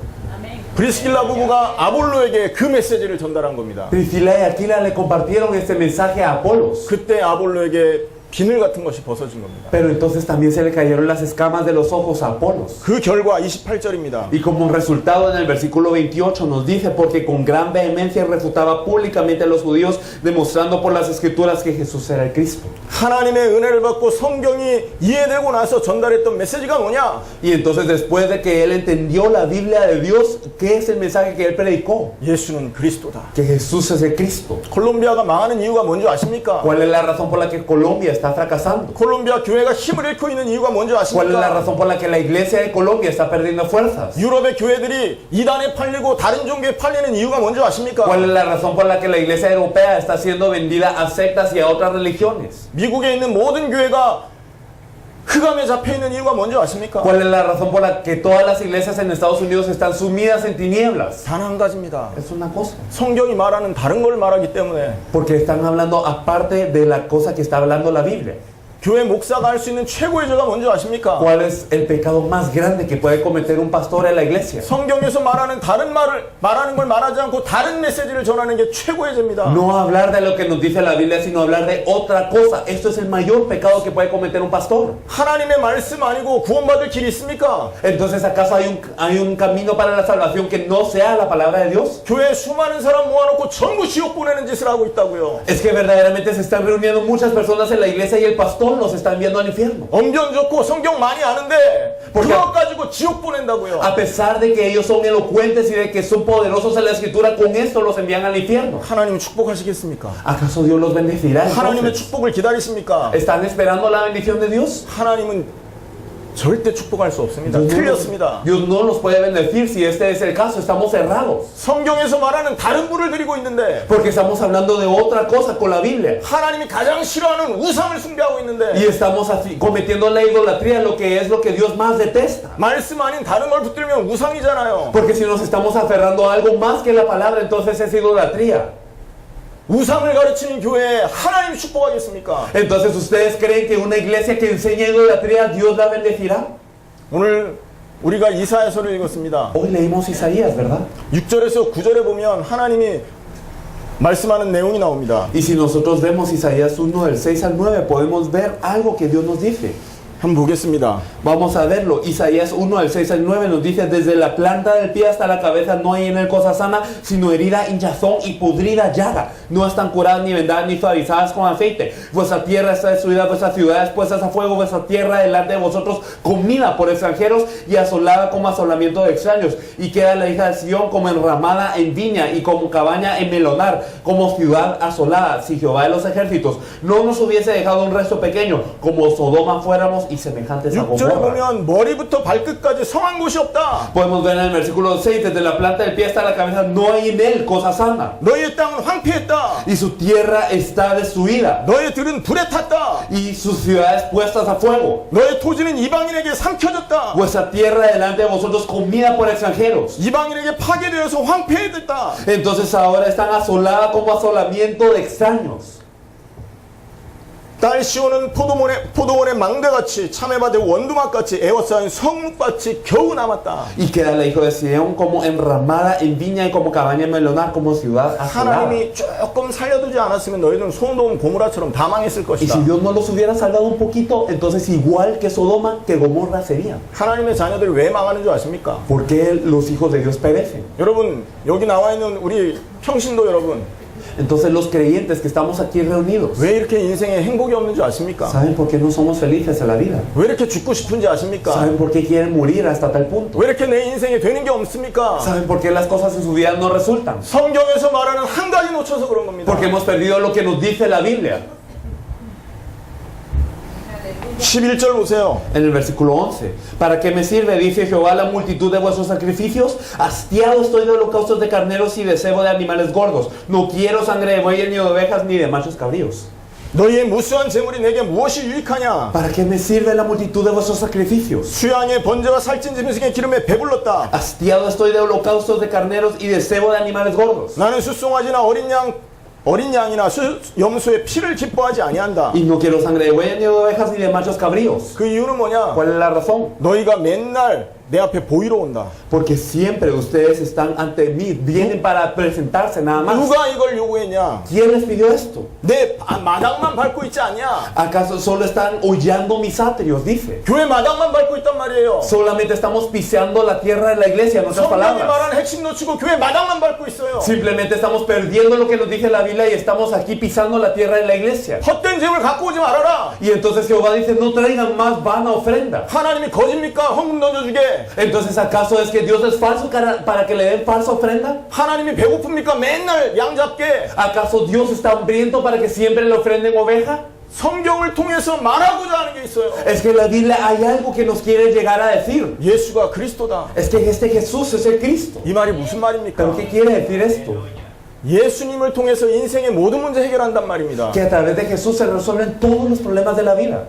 브리스길라 부부가 아볼로에게 그 메시지를 전달한 겁니다. Priscila y Aquila le compartieron este mensaje a Apolos. 그때 아볼로에게 비늘 같은 것이 벗어진 겁니다. Pero entonces también se le cayeron las escamas de los ojos a Apolos. 그 결과 28절입니다. Y como resultado en el versículo 28 nos dice, porque con gran vehemencia refutaba públicamente a los judíos, demostrando por las escrituras que Jesús era el Cristo. 하나님의 은혜를 받고 성경이 이해되고 나서 전달했던 메시지가 뭐냐? Y entonces después de que él entendió la Biblia de Dios, ¿qué es el mensaje que él predicó? 예수는 그리스도다. Que Jesús es el Cristo. 콜롬비아가 망하는 이유가 뭔지 아십니까? ¿Cuál es la razón por la que Colombia está fracasando? 콜롬비아 교회가 힘을 잃고 있는 이유가 뭔지 ¿Cuál es la 아십니까? razón por la que la iglesia de Colombia está perdiendo fuerzas? 유럽의 교회들이 이단에 팔리고 다른 종교에 팔리는 이유가 뭔지 아십니까? ¿Cuál es la razón por la que la iglesia europea está siendo vendida a sectas y a otras religiones? 미국에 있는 모든 교회가 흑암에 잡혀 있는 이유가 뭔지 아십니까? ¿Cuál es la razón por la que todas las iglesias en Estados Unidos están sumidas en tinieblas? 단 한 가지입니다. Es una cosa. 성경이 말하는 다른 걸 말하기 때문에 Porque están hablando aparte de la cosa que está hablando la Biblia. 교회 목사가 할 수 있는 최고의 죄가 뭔지 아십니까? ¿Cuál es el pecado más grande que puede cometer un pastor en la iglesia? 성경에서 말하는 다른 말을 말하는 걸 말하지 않고 다른 메시지를 전하는 게 최고의 죄입니다. No hablar de lo que nos dice la Biblia, sino hablar de otra cosa. Esto es el mayor pecado que puede cometer un pastor. 하나님의 말씀 아니고 구원받을 길이 있습니까? Entonces, ¿acaso hay un camino para la salvación que no sea la palabra de Dios? 교회에 수많은 사람 모아놓고 전부 지옥 보내는 짓을 하고 있다고요. Es que verdaderamente se están reuniendo muchas personas en la iglesia y el pastor los está enviando al infierno. 엄견 좋고 성경 많이 아는데 그거 가지고 지옥 보낸다고요. A pesar de que ellos son elocuentes y de que son poderosos en la escritura, con esto los envían al infierno. 하나님 축복하시겠습니까? ¿Acaso Dios los bendecirá? 하나님의 Entonces, 축복을 기다리십니까? ¿están esperando la bendición de Dios? 하나님은 절대 축복할 수 없습니다. 틀렸습니다. Dios no los puede bendecir si este es el caso. Estamos cerrados. 성경에서 말하는 다른 불을 드리고 있는데 Porque estamos hablando de otra cosa con la Biblia. 하나님이 가장 싫어하는 우상을 숭배하고 있는데 Y estamos cometiendo la idolatría, lo que es lo que Dios más detesta. 말씀 아닌 다른 걸 붙들면 우상이잖아요. Porque si nos estamos aferrando a algo más que la palabra, entonces es idolatría. 우상을 가르치는 교회에 하나님 축복하겠습니까? Entonces, ¿ustedes creen que una iglesia que enseña idolatría, Dios la bendecirá? 오늘 우리가 이사야서를 읽었습니다. Hoy leímos Isaías, ¿verdad? 6절에서 9절에 보면 하나님이 말씀하는 내용이 나옵니다. Y si nosotros vemos Isaías 1 del 6 al 9, podemos ver algo que Dios nos dice. 한번 보겠습니다. Vamos a verlo. Isaías 1 del 6 al 9 nos dice: desde la planta del pie hasta la cabeza no hay en él cosa sana, sino herida, hinchazón y pudrida llaga. No están curadas ni vendadas ni suavizadas con aceite. Vuestra tierra está destruida, vuestras ciudades puestas a fuego, vuestra tierra delante de vosotros comida por extranjeros y asolada como asolamiento de extraños. Y queda la hija de Sión como enramada en viña y como cabaña en melonar, como ciudad asolada. Si Jehová de los ejércitos no nos hubiese dejado un resto pequeño, como Sodoma fuéramos y semejantes a 6절에 Gomorra. 보면 머리부터 발끝까지 성한 곳이 없다. Podemos ver en el versículo 6, desde la planta del pie hasta la cabeza no hay en él cosa sana. 너희의 땅은 황폐했다. Y su tierra está destruida. 너희의 들은 불에 탔다. Y sus ciudades puestas a fuego. 너의 토지는 이방인에게 삼켜졌다. Vuestra tierra delante de vosotros comida por extranjeros. 이방인에게 파괴되어서 황폐해졌다. Entonces ahora están asoladas como asolamiento de extraños. 딸 시온은 포도원의 망대같이 참외밭의 원두막같이 에워싸인 성묵밭이 겨우 남았다. Y queda la hija de Sión como enramada en viña y como cabaña en melonar, como ciudad asolada. 하나님이 조금 살려두지 않았으면 너희는 소돔 고모라처럼 다 망했을 Y 것이다. si Dios no los hubiera salvado un poquito, entonces igual que Sodoma, que Gomorra serían. 하나님의 자녀들이 왜 망하는 줄 아십니까? ¿Por qué los hijos de Dios perecen? 여러분 여기 나와 있는 우리 평신도 여러분 Entonces los creyentes que estamos aquí reunidos, 왜 이렇게 인생에 행복이 없는 줄 아십니까? ¿saben por qué no somos felices en la vida? 왜 이렇게 죽고 싶은지 아십니까? ¿Saben por qué quieren morir hasta tal punto? 왜 이렇게 내 인생에 되는 게 없습니까? ¿Saben por qué las cosas en su vida no resultan? 성경에서 말하는 한 가지 놓쳐서 그런 겁니다. Porque hemos perdido lo que nos dice la Biblia. 11절 보세요. En el versículo 11, ¿para qué me sirve, dice Jehová, la multitud de vuestros sacrificios? Hastiado estoy de holocaustos de carneros y de cebo de animales gordos. No quiero sangre de bueyes, ni de ovejas, ni de machos cabríos. 너희의 무수한 재물이 내게 무엇이 유익하냐? ¿Para qué me sirve la multitud de vuestros sacrificios? 수양의 번제와 살찐 짐승의 기름에 배불렀다. Hastiado estoy de holocaustos de carneros y de cebo de animales gordos. 나는 숫송아지나 어린 양이나 염소의 피를 기뻐하지 아니한다. Y no quiero sangre de bueyes, ni de ovejas, ni de machos cabríos. 그 이유는 뭐냐? ¿Cuál es la razón? 너희가 맨날 내 앞에 보이러 온다. Porque siempre ustedes están ante mí, vienen para presentarse nada más. 누가 이걸 요구했냐? ¿Quién les pidió esto? 내 마당만 밟고 있지 않냐? ¿Acaso solo están hollando mis atrios? Dice. 교회 마당만 밟고 있단 말이에요. Solamente estamos pisando la tierra de la iglesia, en otras 성경이 palabras. 말하는 핵심 놓치고 교회 마당만 밟고 있어요. Simplemente estamos perdiendo lo que nos dice la Biblia y estamos aquí pisando la tierra de la iglesia. 헛된 재물 갖고 오지 말아라. Y entonces Jehová dice, no traigan más vana ofrenda. 하나님이 거짓입니까? 헌금 던져주게. Entonces, ¿acaso es que Dios es falso para que le den falsa ofrenda? 하나님이 배고픕니까? 맨날 양 잡게. ¿Acaso Dios está hambriento para que siempre le ofrenden oveja? 성경을 통해서 말하고자 하는 게 있어요. Es que en la Biblia hay algo que nos quiere llegar a decir. 예수가 그리스도다. Es que este Jesús es el Cristo. 이 말이 무슨 말입니까? ¿Pero qué quiere decir esto? 예수님을 통해서 인생의 모든 문제 해결한단 말입니다. Que a través de Jesús se resuelven todos los problemas de la vida.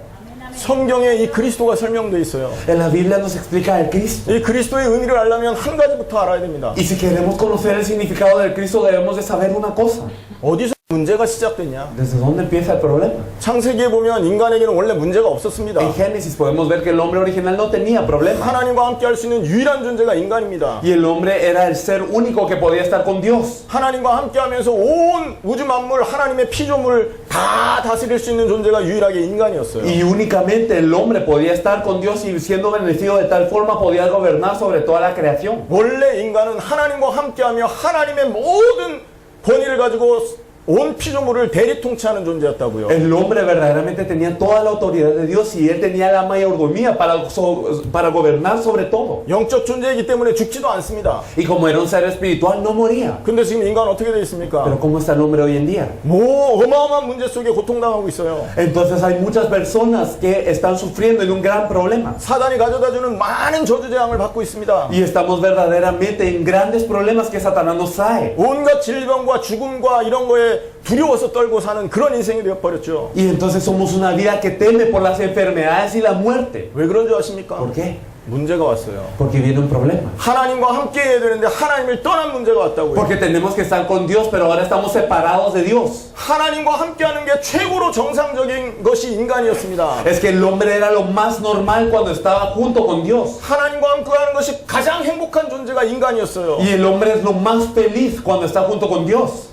성경에 이 그리스도가 설명되어 있어요. En la Biblia nos explica el Cristo. 이 그리스도의 의미를 알려면 한 가지부터 알아야 됩니다. Y si queremos conocer el significado del Cristo, debemos de saber una cosa. 어디서 문제가 시작됐냐? ¿Desde dónde empieza el problema? 창세기에 보면 인간에게는 원래 문제가 없었습니다. En Génesis podemos ver que el hombre original no tenía problema. 하나님과 함께 할 수 있는 유일한 존재가 인간입니다. Y el hombre era el ser único que podía estar con Dios. 하나님과 함께 하면서 온 우주 만물, 하나님의 피조물 다 다스릴 수 있는 존재가 유일하게 인간이었어요. Y únicamente el hombre podía estar con Dios y siendo bendecido de tal forma podía gobernar sobre toda la creación. 원래 인간은 하나님과 함께하며 하나님의 모든 권위를 가지고 온 피조물을 대리 통치하는 존재였다고요. El hombre verdaderamente tenía toda la autoridad de Dios y él tenía la mayordomía para gobernar sobre todo. 영적 존재이기 때문에 죽지도 않습니다. Y como era un ser espiritual, no moría. 근데 지금 인간은 어떻게 되어 있습니까? Pero ¿cómo está el hombre hoy en día? 어마어마한 문제 속에 고통당하고 있어요. Entonces hay muchas personas que están sufriendo en un gran problema. 사단이 가져다주는 많은 저주재앙을 받고 있습니다. Y estamos verdaderamente en grandes problemas que Satanás nos trae. 온갖 질병과 죽음과 이런 거에 두려워서 떨고 사는 그런 인생이 되어버렸죠. Y entonces somos una vida que teme por las enfermedades y la muerte. 왜 그런 줄 아십니까? ¿Por qué? 문제가 왔어요. Porque viene un problema. 하나님과 함께 해야 되는데 하나님을 떠난 문제가 왔다고요. Porque tenemos que estar con Dios, pero ahora estamos separados de Dios. 하나님과 함께하는 게 최고로 정상적인 것이 인간이었습니다. Es que el hombre era lo más normal cuando estaba junto con Dios. 하나님과 함께하는 것이 가장 행복한 존재가 인간이었어요. Y el hombre es lo más feliz cuando está junto con Dios.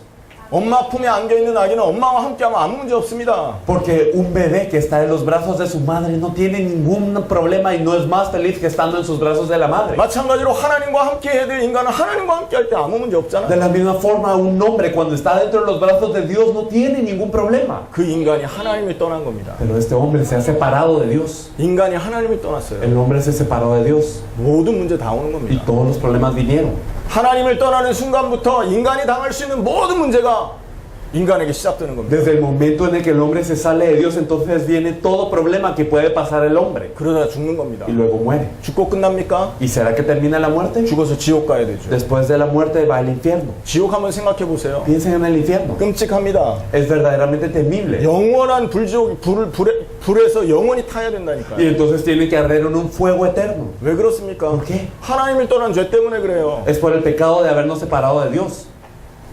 엄마 품에 안겨있는 아기는 엄마와 함께하면 아무 문제 없습니다. Porque un bebé que está en los brazos de su madre no tiene ningún problema y no es más feliz que estando en sus brazos de la madre. 마찬가지로 하나님과 함께 해야 될 인간은 하나님과 함께 할 때 아무 문제 없잖아요. De la misma forma, un hombre cuando está dentro de los brazos de Dios no tiene ningún problema. 그 인간이 하나님을 떠난 겁니다. Pero este hombre se ha separado de Dios. 인간이 하나님을 떠났어요. El hombre se separó de Dios 모든 문제 다 오는 y 겁니다. todos los problemas vinieron. 하나님을 떠나는 순간부터 인간이 당할 수 있는 모든 문제가 인간에게 시작되는 겁니다. Desde el momento en el que el hombre se sale de Dios, entonces viene todo problema que puede pasar el hombre. 그러다 죽는 겁니다. Y luego muere. 죽고 끝납니까? ¿Y será que termina la muerte? 죽어서 지옥 가야 되죠. Después de la muerte va al infierno. 지옥 한번 생각해 보세요. Piensen en el infierno. 끔찍합니다. Es verdaderamente temible. 영원한 불에서 영원히 타야 된다니까요. Y entonces tiene que arder en un fuego eterno. 왜 그렇습니까? ¿Por qué? 하나님을 떠난 죄 때문에 그래요. Es por el pecado de habernos separado de Dios.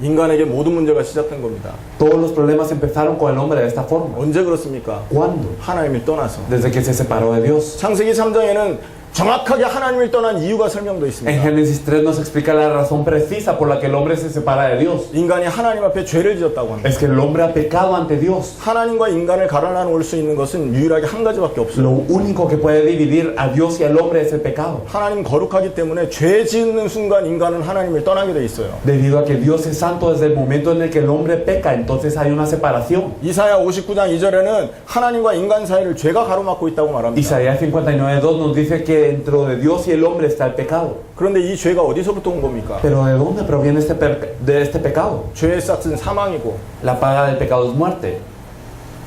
인간에게 모든 문제가 시작된 겁니다. Todos los problemas empezaron con el hombre de esta forma. 언제 그렇습니까? ¿Cuándo? 하나님을 떠나서. Desde que se separó de Dios. 창세기 3장에는 정확하게 하나님을 떠난 이유가 설명되어 En 있습니다. Génesis 3 nos explica la razón precisa por la que el hombre se separa de Dios. 인간이 하나님 앞에 죄를 지었다고 합니다. Es que el hombre ha pecado ante Dios. 하나님과 인간을 갈아놓을 수 있는 것은 유일하게 한 가지밖에 없어요. Lo único que puede dividir a Dios y al hombre es el pecado. 하나님 거룩하기 때문에 죄 짓는 순간 인간은 하나님을 떠나게 돼 있어요. Debido a que Dios es santo desde el momento en el que el hombre peca, entonces hay una separación. 이사야 59장 2절에는 하나님과 인간 사이를 죄가 가로막고 있다고 말합니다. Isaías 59:2 nos dice que dentro de Dios y el hombre está el pecado. 그런데 이 죄가 어디서부터 온 겁니까? Pero ¿de dónde proviene de este pecado? 죄의 싹은 사망이고 La paga del pecado es muerte.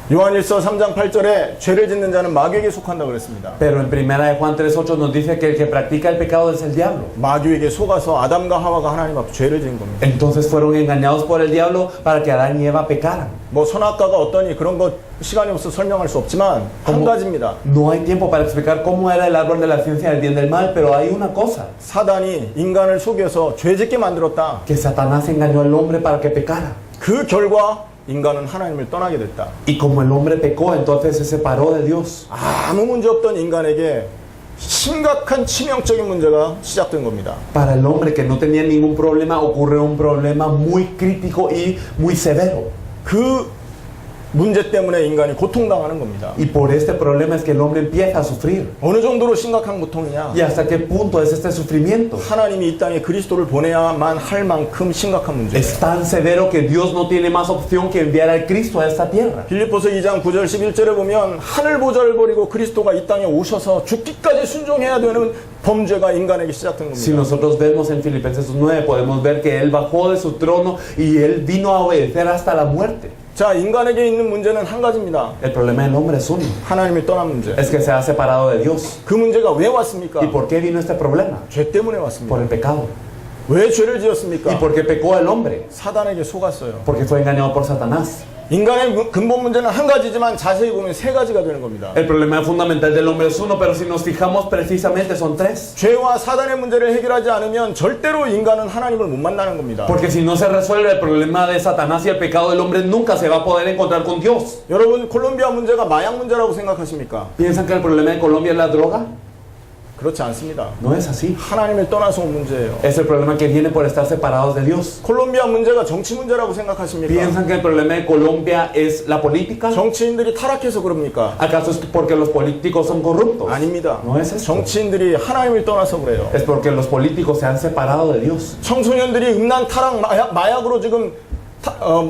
요한일서 3장 8절에 죄를 짓는 자는 마귀에게 속한다고 그랬습니다. Pero en primera de Juan 3:8 nos dice que el que practica el pecado es el diablo. 마귀에게 속아서 아담과 하와가 하나님 앞에 죄를 지은 겁니다. Entonces fueron engañados por el diablo para que Adán y Eva pecaran. 뭐 선악과가 어떠니 그런 거 시간이 없어서 설명할 수 없지만 한 가지입니다. No hay tiempo para explicar cómo era el árbol de la ciencia del bien y del mal, pero hay una cosa. 사단이 인간을 속여서 죄 짓게 만들었다. Que Satanás engañó al hombre para que pecara. 그 결과 인간은 하나님을 떠나게 됐다. Y como el hombre pecó, entonces se separó de Dios. 아무 문제 없던 인간에게 심각한 치명적인 문제가 시작된 겁니다. Para el hombre que no tenía ningún problema, ocurrió un problema muy crítico y muy severo. 그 문제 때문에 인간이 고통당하는 겁니다. Y por este problema es que el hombre empieza a sufrir. 어느 정도로 심각한 고통이냐? ¿Y hasta qué punto es este sufrimiento? 하나님이 이 땅에 그리스도를 보내야만 할 만큼 심각한 문제예요. Es tan severo que Dios no tiene más opción que enviar al Cristo a esta tierra. 빌립보서 2장 9절 11절에 보면 하늘 보좌를 버리고 그리스도가 이 땅에 오셔서 죽기까지 순종해야 되는 범죄가 인간에게 시작된 Si 겁니다. nosotros vemos en Filipenses 9, podemos ver que Él bajó de su trono y Él vino a obedecer hasta la muerte. 자, 인간에게 있는 문제는 한 가지입니다. El problema del hombre es uno. 하나님을 떠난 문제. Es que se ha separado de Dios. 그 문제가 왜 왔습니까? ¿Y por qué vino este problema? 죄 때문에 Por 왔습니다. el pecado. 왜 죄를 ¿Y 지었습니까? por qué pecó el hombre? 사단에게 속았어요. Porque fue engañado por Satanás. 인간의 근본 문제는 한 가지지만 자세히 보면 세 가지가 되는 겁니다. El problema fundamental del hombre es uno, pero si nos fijamos precisamente son tres. 죄와 사단의 문제를 해결하지 않으면 절대로 인간은 하나님을 못 만나는 겁니다. Porque si no se resuelve el problema de Satanás y el pecado del hombre, nunca se va a poder encontrar con Dios. 여러분, 콜롬비아 문제가 마약 문제라고 생각하십니까? ¿Piensan que el problema de Colombia es la droga? 그렇지 않습니다. No es así. 하나님을 떠나서 온 문제예요. Es el problema que viene por estar separados de Dios. 콜롬비아 문제가 정치 문제라고 생각하십니까? ¿Piensan que el problema de Colombia es la política? 정치인들이 타락해서 그럽니까? ¿Acaso es porque los políticos son corruptos? 아닙니다. No es eso. 정치인들이 하나님을 떠나서 그래요. Es porque los políticos se han separado de Dios. 청소년들이 음란 타락 마약으로 지금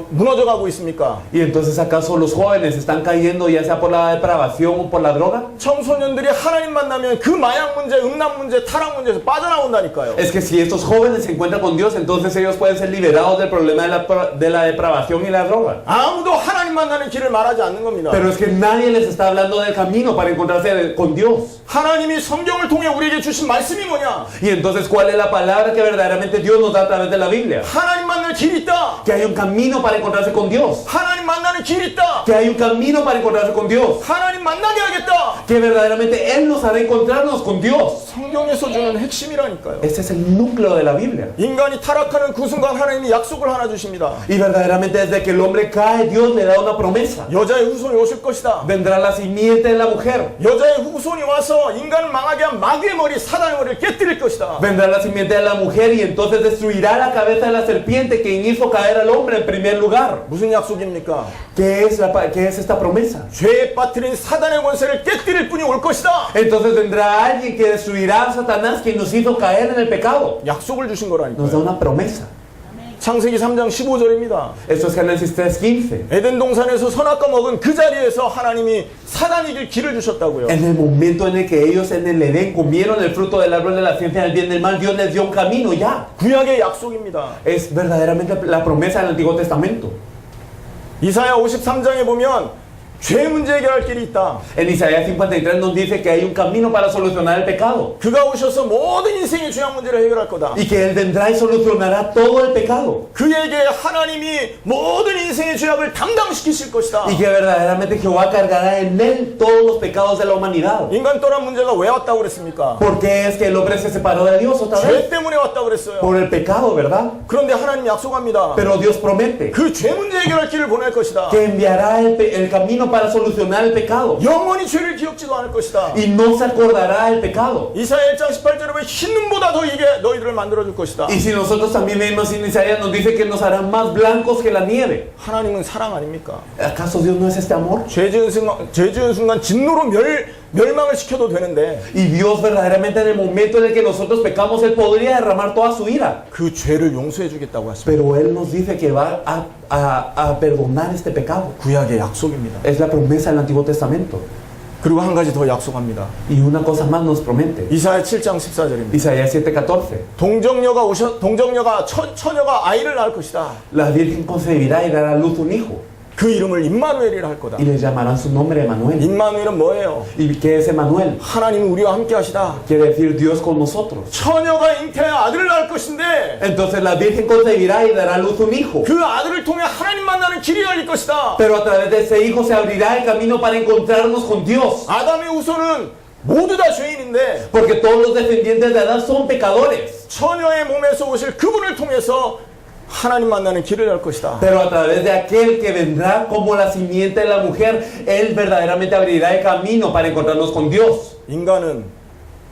무너져 가고 있습니까? ¿Y entonces acaso los jóvenes están cayendo ya sea por la depravación o por la droga? 청소년들이 하나님 만나면 그 마약 문제, 음란 문제, 타락 문제에서 빠져나온다니까요. Es que si estos jóvenes se encuentran con Dios, entonces ellos pueden ser liberados del problema de la depravación y la droga. 아무도 하나님 만나는 길을 말하지 않는 겁니다. Pero es que nadie les está hablando del camino para encontrarse con Dios. 하나님이 성경을 통해 우리에게 주신 말씀이 뭐냐? Y entonces, ¿cuál es la palabra que verdaderamente Dios nos da a través de la Biblia? 하나님 만날 길이 있다. Que hay un camino para encontrarse con Dios. 하나님 만나는 길이 있다. Que hay un camino para encontrarse con Dios. 하나님 만나게 하겠다. Que verdaderamente Él nos hará encontrarnos con Dios. 성경에서 주는 핵심이라니까요. Ese es el núcleo de la Biblia. 인간이 타락하는 그 순간 하나님이 약속을 하나 주십니다. Y verdaderamente desde que el hombre cae, Dios le da una promesa. 여자의 후손이 오실 것이다. Vendrá la simiente de la mujer. 여자의 후손이 와서 인간을 망하게 한 마귀의 머리, 사단의 머리를 깨뜨릴 것이다. Vendrá la simiente de la mujer y entonces destruirá la cabeza de la serpiente que hizo caer al hombre en primer lugar. 무슨 약속입니까? ¿Qué es esta promesa? 죄에 빠뜨린 사단의 권세를 깨뜨릴 분이 올 것이다. Entonces vendrá alguien que destruirá a Satanás quien nos hizo caer en el pecado. 약속을 주신 Nos da 거라니까요. una promesa. 창세기 3장 15절입니다. Esto es Génesis 3:15. 에덴 동산에서 선악과 먹은 그 자리에서 하나님이 사단 이길 길을 주셨다고요. En el momento en el que ellos en el Edén comieron el fruto del árbol de la ciencia del bien y del mal, Dios les dio un camino ya. 구약의 약속입니다. Es verdaderamente la promesa del Antiguo Testamento. 이사야 53장에 보면 죄 문제 해결할 길이 있다. En Isaías 53 nos dice que hay un camino para solucionar el pecado. 그가 오셔서 모든 인생의 죄악 문제를 해결할 거다. Y que Él vendrá y solucionará todo el pecado. 그에게 하나님이 모든 인생의 죄악을 담당시키실 것이다. Y que verdaderamente Jehová cargará en Él todos los pecados de la humanidad. 인간 떠난 문제가 왜 왔다고 그랬습니까? ¿Por qué es que el hombre se separó de Dios otra 죄 vez? 때문에 왔다고 그랬어요. Por el pecado, ¿verdad? 그런데 하나님 약속합니다. Pero Dios promete 그 죄 문제 해결할 길을 보낼 것이다. que enviará el camino para solucionar el pecado. 영원히 죄를 기억지도 않을 것이다. Y no se acordará el pecado. 이사야 1장 18절에 보면 흰 눈보다 더 이게 너희들을 만들어줄 것이다. Y si nosotros también vemos en Isaías, nos dice que nos harán más blancos que la nieve. 하나님은 사랑 아닙니까? ¿Acaso Dios no es este amor? 죄 지은 순간 진노로 멸망을 시켜도 되는데 Y Dios verdaderamente en el momento en el que nosotros pecamos, Él podría derramar toda su ira. 그 죄를 용서해 주겠다고 하십니다. Pero Él nos dice que va a perdonar este pecado. 구약의 약속입니다. Es la promesa del Antiguo Testamento. 그리고 한 가지 더 약속합니다. Y una cosa más nos promete. 이사야 7장 14절입니다. Isaías 7:14. 동정녀가 처녀가 아이를 낳을 것이다. La Virgen concebirá y dará a luz un hijo. 그 이름을 임마누엘이라 할 거다. y le llamarán su nombre Emanuel. 임마누엘은 뭐예요? ¿Y qué es Emanuel? 하나님이 우리와 함께 하시다. Quiere decir Dios con nosotros. 처녀가 잉태하여 아들을 낳을 것인데 Entonces la Virgen concebirá y dará a luz un hijo. 그 아들을 통해 하나님 만나는 길이 열릴 것이다. Pero a través de ese hijo se abrirá el camino para encontrarnos con Dios. 아담의 후손은 모두 다 죄인인데 Porque todos los descendientes de Adán son pecadores. 처녀의 몸에서 오실 그분을 통해서 하나님 만나는 길을 열 것이다. Pero a través de aquel que vendrá como la simiente de la mujer, Él verdaderamente abrirá el camino para encontrarnos con Dios. 인간은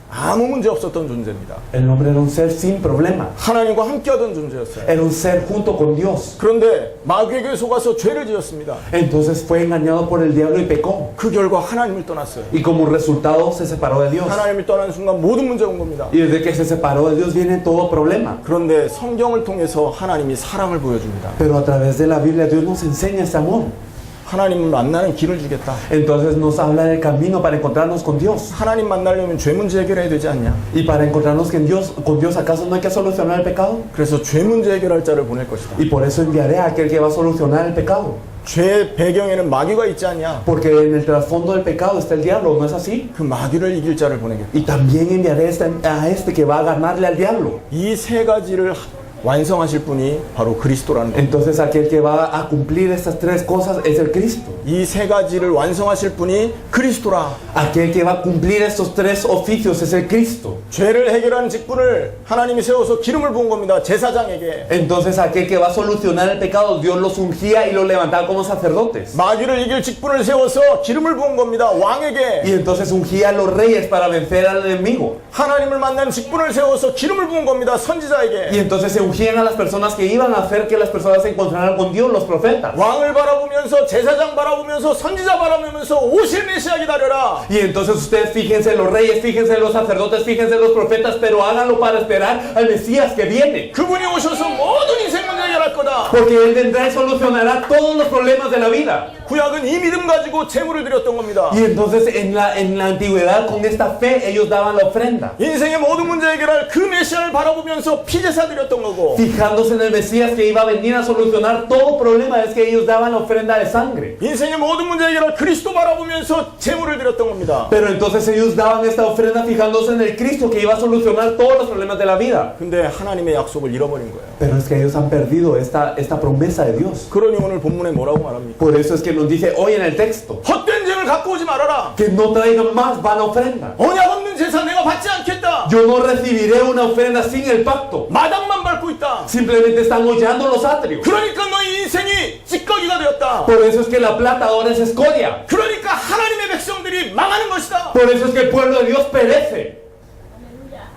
아무 문제 없었던 존재입니다. El hombre era un ser sin problema. 하나님과 함께하던 존재였어요. Era un ser junto con Dios. 그런데 마귀에게 속아서 죄를 지었습니다. Entonces fue engañado por el diablo y pecó. 그 결과 하나님을 떠났어요. Y como resultado se separó de Dios. 하나님을 떠나는 순간 모든 문제가 온 겁니다. Y desde que se separó de Dios viene todo problema. 그런데 성경을 통해서 하나님이 사랑을 보여줍니다. Pero a través de la Biblia Dios nos enseña ese amor. 하나님을 만나는 길을 주겠다. Entonces nos habla del camino para encontrarnos con Dios. 하나님 만나려면 죄 문제 해결해야 되지 않냐? Y para encontrarnos con Dios, ¿acaso no hay que solucionar el pecado? 그래서 죄 문제 해결할 자를 보낼 것이다. Y por eso enviaré a aquel que va a solucionar el pecado. 죄의 배경에는 마귀가 있지 않냐? Porque en el trasfondo del pecado está el diablo, ¿no es así? 그 마귀를 이길 자를 보내겠다. Y también enviaré a este que va a ganarle al diablo. 이 세 가지를 완성하실 분이 바로 그리스도라는 겁니다. Entonces aquel que va a cumplir estas tres cosas es el Cristo. 이 세 가지를 완성하실 분이 그리스도라. Aquel que va a cumplir estos tres oficios es el Cristo. 죄를 해결하는 직분을 하나님이 세워서 기름을 부은 겁니다. 제사장에게. Entonces aquel que va a solucionar el pecado, Dios los ungía y los levantaba como sacerdotes. 마귀를 이길 직분을 세워서 기름을 부은 겁니다. 왕에게. Y entonces ungía a los reyes para vencer al enemigo. 하나님을 만나는 직분을 세워서 기름을 부은 겁니다. Y 선지자에게. entonces se ungían a las personas que iban a hacer que las personas se encontraran con Dios, los profetas. 왕을 바라보면서 제사장 바라보면서 선지자 바라보면서 오실 메시아 기다려라. Y entonces ustedes fíjense los reyes, fíjense los sacerdotes, fíjense los profetas, pero háganlo para esperar al Mesías que viene. 그분이 오셔서 모든 인생 문제 해결할 거다. Porque Él vendrá y solucionará todos los problemas de la vida. 구약은 이 믿음 가지고 제물을 드렸던 겁니다. Y entonces en la antigüedad con esta fe ellos daban la ofrenda. 인생의 모든 문제 해결할 그 메시아를 바라보면서 피제사 드렸던 거고. Fijándose en el Mesías que iba a venir a solucionar todo problema, es que ellos daban la ofrenda de sangre. 인생의 모든 문제 해결할 그리스도 바라보면서 제물을 드렸던 겁니다. Pero entonces ellos daban esta ofrenda fijándose en el Cristo que iba a solucionar todos los problemas de la vida. 근데 하나님의 약속을 잃어버린 거예요. Pero es que ellos han perdido esta promesa de Dios. 그러니 오늘 본문에 뭐라고 말합니까? Por eso es que nos dice hoy en el texto 헛된 죄를 갖고 오지 말아라. que no traigan más vana ofrenda. 언약 없는 제사 내가 받지 않겠다. Yo no recibiré una ofrenda sin el pacto. 마당만 밟고 있다. Simplemente están hollando los atrios. 그러니까 너희 인생이 찌꺼기가 되었다. Por eso es que la plata ahora es escoria. 그러니까 하나님의 백성들이 망하는 것이다. Por eso es que el pueblo de Dios perece.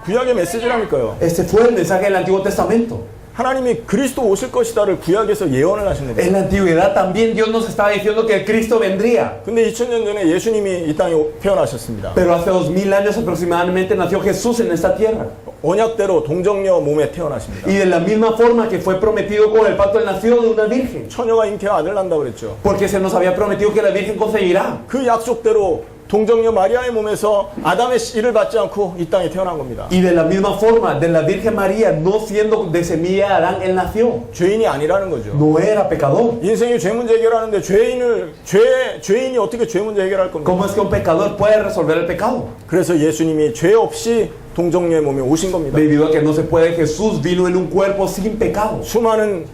구약의 메시지라니까요. Este fue el mensaje del Antiguo Testamento. 하나님이 그리스도 오실 것이다를 구약에서 예언을 하신 겁니다. En la antigüedad también Dios nos estaba diciendo que el Cristo vendría. 근데 2000년 전에 예수님이 이 땅에 태어나셨습니다. Pero hace 2000 años aproximadamente nació Jesús en esta tierra. 언약대로 동정녀 몸에 태어나십니다. Y de la misma forma que fue prometido con el pacto, él nació de una virgen. 처녀가 잉태하 아들 난다고 그랬죠. Porque se nos había prometido que la virgen concebirá. 그 약속대로 동정녀 마리아의 몸에서 아담의 씨를 받지 않고 이 땅에 태어난 겁니다. Y de la misma forma, de la Virgen María, no siendo de semilla de Adán, él nació. 죄인이 아니라는 거죠. No era pecador. 인생이 죄 문제 해결하는데 죄인이 어떻게 죄 문제 해결할 겁니까? ¿Cómo es que un pecador puede resolver el pecado? 그래서 예수님이 죄 없이 동정녀의 몸에 오신 겁니다. Debido a que no se puede, Jesús vino en un cuerpo sin pecado. 수많은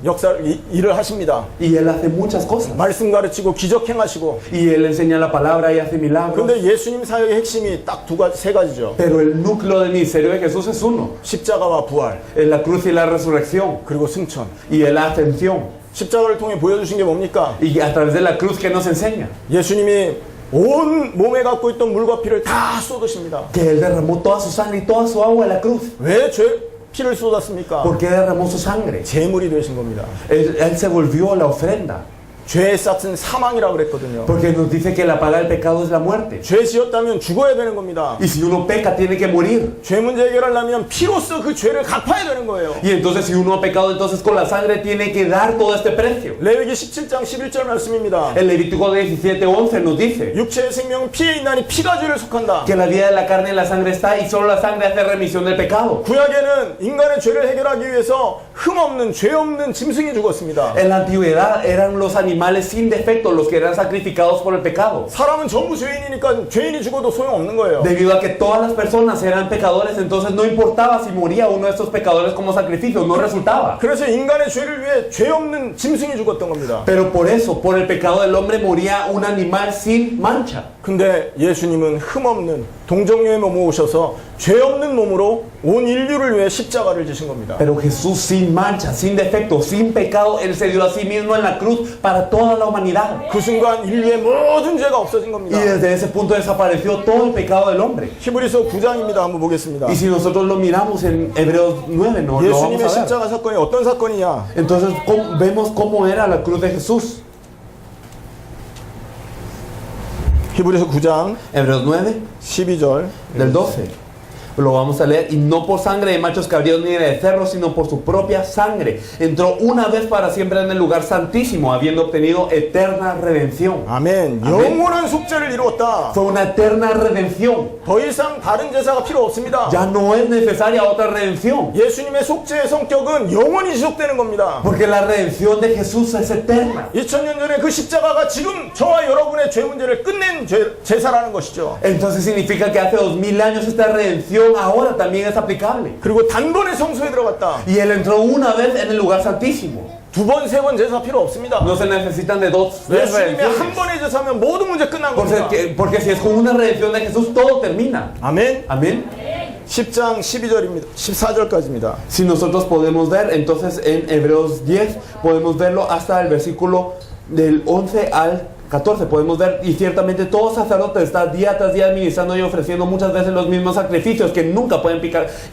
일을 하십니다. Y él hace muchas cosas. 말씀 가르치고 기적 행하시고. Y él enseña la palabra y hace milagros. 그런데 예수님 사역의 핵심이 딱 세 가지죠. Pero el núcleo del ministerio de Jesús es uno. 십자가와 부활. Es la cruz y la resurrección. 그리고 승천. Y la ascensión. 십자가를 통해 보여주신 게 뭡니까? Y a través de la cruz que nos enseña. 예수님이 온 몸에 갖고 있던 물과 피를 다 쏟으십니다. Que él derramó toda su sangre y toda su agua en la cruz. 왜 피를 쏟았습니까? ¿Por qué derramó su sangre? 제물이 되신 겁니다. Él se volvió la ofrenda. 죄의 싹은 사망이라고 그랬거든요. Porque nos dice que la paga del pecado es la muerte. 죄 지었다면 죽어야 되는 겁니다. Y si uno peca, tiene que morir. 죄 문제 해결하려면 피로써 그 죄를 갚아야 되는 거예요. Y entonces si uno ha pecado, entonces con la sangre tiene que dar todo este precio. 레위기 17장 11절 말씀입니다. El Levítico 17:11 nos dice 육체의 생명은 피에 있나니 피가 죄를 속한다. que la vida de la carne en la sangre está y solo la sangre hace remisión del pecado. 구약에는 인간의 죄를 해결하기 위해서 흠없는 죄 없는 짐승이 죽었습니다. En la antigüedad eran los animales sin defecto los que eran sacrificados por el pecado. 사람은 전부 죄인이니까 죄인이 죽어도 소용없는 거예요. Debido a que todas las personas eran pecadores, entonces no importaba si moría uno de estos pecadores como sacrificio, no resultaba. 그래서 인간의 죄를 위해 죄 없는 짐승이 죽었던 겁니다. Pero por eso, por el pecado del hombre moría un animal sin mancha. 근데 예수님은 흠없는 동정녀의 몸을 오셔서 죄 없는 몸으로 온 인류를 위해 십자가를 지신 겁니다. Pero Jesús sin mancha, sin defecto, sin pecado, Él se dio a sí mismo en la cruz para toda la humanidad. 그 순간 인류의 mo든 죄가 없어진 겁니다. Y desde ese punto desapareció todo el pecado del hombre. 히브리서 9장입니다. 한번 보겠습니다. Y si nosotros lo miramos en Hebreos 9, no lo vamos 예수님의 a ver. 십자가 사건이 어떤 사건이냐? Entonces vemos cómo era la cruz de Jesús. 히브리서 9장 Hebreos 9, 12절 del 12. Lo vamos a leer. Y no por sangre de machos cabríos ni de becerros, sino por su propia sangre. Entró una vez para siempre en el lugar santísimo, habiendo obtenido eterna redención. 아멘. 영원한 속죄를 이루었다. Fue una eterna redención. 더 이상 다른 제사가 필요 없습니다. Ya no es necesaria otra redención. 예수님의 속죄의 성격은 영원히 지속되는 겁니다. Porque la redención de Jesús es eterna. 2000년 전에 그 십자가가 지금 저와 여러분의 죄 문제를 끝낸 제사라는 것이죠. Entonces significa que hace 2000 años esta redención ahora también es aplicable. 그리고 단번에 성소에 들어갔다. Y Él entró una vez en el lugar santísimo. 두 번, 세 번 제사 필요 없습니다. No se necesitan de dos 예수님의 redenciones. 한 번의 제사면 모든 문제 끝난 겁니다. Porque si es con una redención de Jesús, todo termina. 아멘. Amén. 10장 12절입니다. 14절까지입니다. Si nosotros podemos ver, entonces en Hebreos 10 podemos verlo hasta el versículo del 11 al 14, podemos ver, y ciertamente todo sacerdote está día tras día administrando y ofreciendo muchas veces los mismos sacrificios que nunca pueden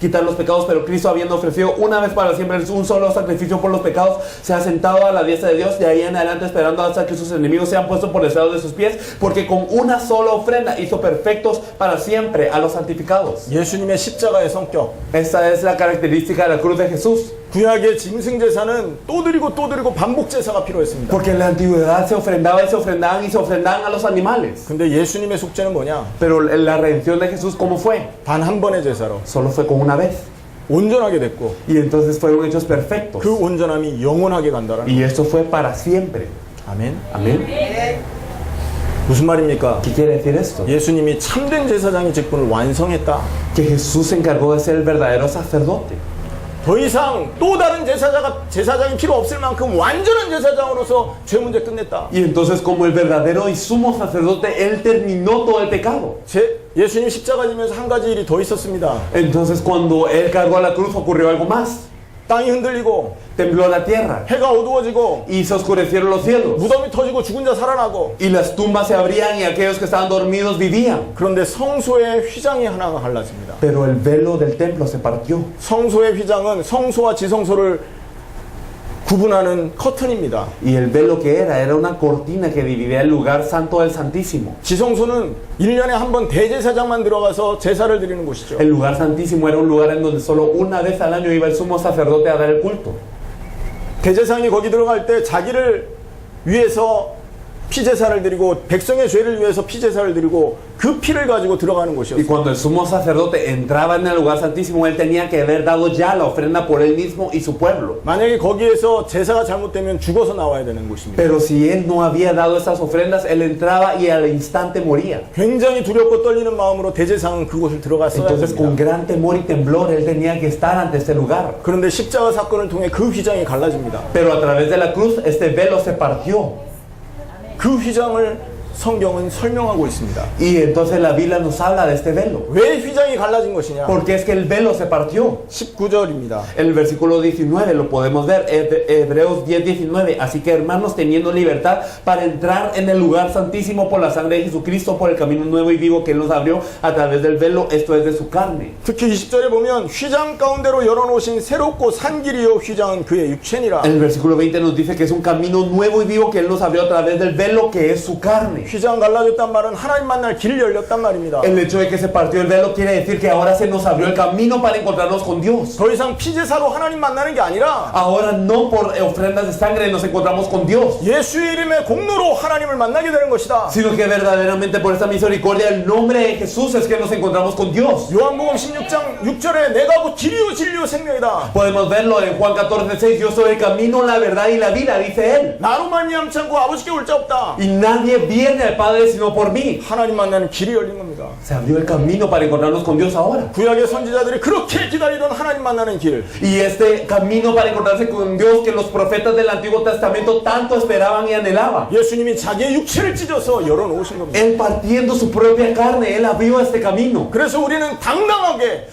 quitar los pecados, pero Cristo, habiendo ofrecido una vez para siempre un solo sacrificio por los pecados, se ha sentado a la diestra de Dios, de ahí en adelante esperando hasta que sus enemigos sean puestos por el estrado de sus pies, porque con una sola ofrenda hizo perfectos para siempre a los santificados. 예수님의 십자가의 성격. Esta es la característica de la cruz de Jesús. 구약의 짐승 제사는 또 드리고 반복 제사가 필요했습니다. Porque en la antigüedad se ofrendaba y se ofrendaban y se ofrendaban a los animales. 근데 예수님의 속죄는 뭐냐? Pero la redención de Jesús, ¿cómo fue? 단 한 번의 제사로 Solo fue con una vez. 온전하게 됐고 Y entonces fueron hechos perfectos. 그 온전함이 영원하게 간다라는 Y esto fue para siempre. 아멘. Amén. 무슨 말입니까? ¿Qué quiere decir esto? 예수님이 참된 제사장의 직분을 완성했다. Que Jesús se encargó de ser el verdadero sacerdote. 더 이상 또 다른 제사장이 필요 없을 만큼 완전한 제사장으로서 죄 문제 끝냈다. Y entonces como el verdadero y sumo sacerdote, Él terminó todo el pecado. 예수님 십자가 지면서 한 가지 일이 더 있었습니다. Entonces cuando Él cargó a la cruz ocurrió algo más. 땅이 흔들리고 Tembló la tierra 해가 어두워지고 y se oscurecieron los cielos. 무덤이 터지고 죽은 자 살아나고 Y las tumbas se abrían y aquellos que estaban dormidos vivían. 그런데 성소의 휘장이 하나가 갈라집니다. Pero el velo del templo se partió. 성소의 휘장은 성소와 지성소를 구분하는 커튼입니다. Y el velo que era una cortina que dividía el lugar santo del santísimo. 지성소는 1년에 한 번 대제사장만 들어가서 제사를 드리는 곳이죠. El lugar santísimo era un lugar en donde solo una vez al año iba el sumo sacerdote a dar el culto. 대제사장이 거기 들어갈 때 자기를 위해서 피제사를 드리고 백성의 죄를 위해서 피제사를 드리고 그 피를 가지고 들어가는 Y 곳이었어요. cuando el sumo sacerdote entraba en el lugar santísimo, él tenía que haber dado ya la ofrenda por él mismo y su pueblo. 만약에 거기에서 제사가 잘못되면 죽어서 나와야 되는 곳입니다. Pero si él no había dado esas ofrendas, él entraba y al instante moría. 굉장히 두렵고 떨리는 마음으로 대제사장은 그곳을 들어갔어야 Entonces con 됩니다. gran temor y temblor, él tenía que estar ante este lugar. 그런데 십자가 사건을 통해 그 휘장이 갈라집니다. Pero a través de la cruz, este velo se partió. 그 휘장을 성경은 설명하고 있습니다. Y entonces la Biblia nos habla de este velo. 왜 휘장이 갈라진 것이냐? Porque es que el velo se partió. 19절입니다. En el versículo 19 lo podemos ver, Hebreos 10:19. Así que hermanos, teniendo libertad para entrar en el lugar santísimo por la sangre de Jesucristo, por el camino nuevo y vivo que Él nos abrió a través del velo, esto es de su carne. 특히 20절에 보면 휘장 가운데로 열어놓으신 새롭고 산 길이요 휘장은 그의 육체니라. En el versículo 20 nos dice que es un camino nuevo y vivo que Él nos abrió a través del velo que es su carne. también. 휘장 갈라졌단 말은 하나님 만날 길이 열렸단 말입니다. El hecho de que se partió el velo quiere decir que ahora se nos abrió el camino para encontrarnos con Dios. 더 이상 피제사로 하나님 만나는 게 아니라 Ahora no por ofrendas de sangre nos encontramos con Dios, 예수의 이름의 공로로 하나님을 만나게 되는 것이다. sino que verdaderamente por esta misericordia, el nombre de Jesús es que nos encontramos con Dios. 요한복음 16장 6절에 내가 곧 길이요 진리요 생명이다. Podemos verlo en Juan 14:6. Yo soy el camino, la verdad y la vida, dice él. 나로 말미암지 않고 아버지께 올 자 없다. Y nadie viene al Padre sino por mí. 하나님 만나는 길이 열린 겁니다. Se abrió el camino para encontrarnos con Dios ahora. 구약의 선지자들이 그렇게 기다리던 하나님 만나는 길. Y este camino para encontrarse con Dios que los profetas del Antiguo Testamento tanto esperaban y anhelaban. 예수님이 자기의 육체를 찢어서 열어놓으신 겁니다. Él partiendo su propia carne, Él abrió este camino. 그래서 우리는 당당하게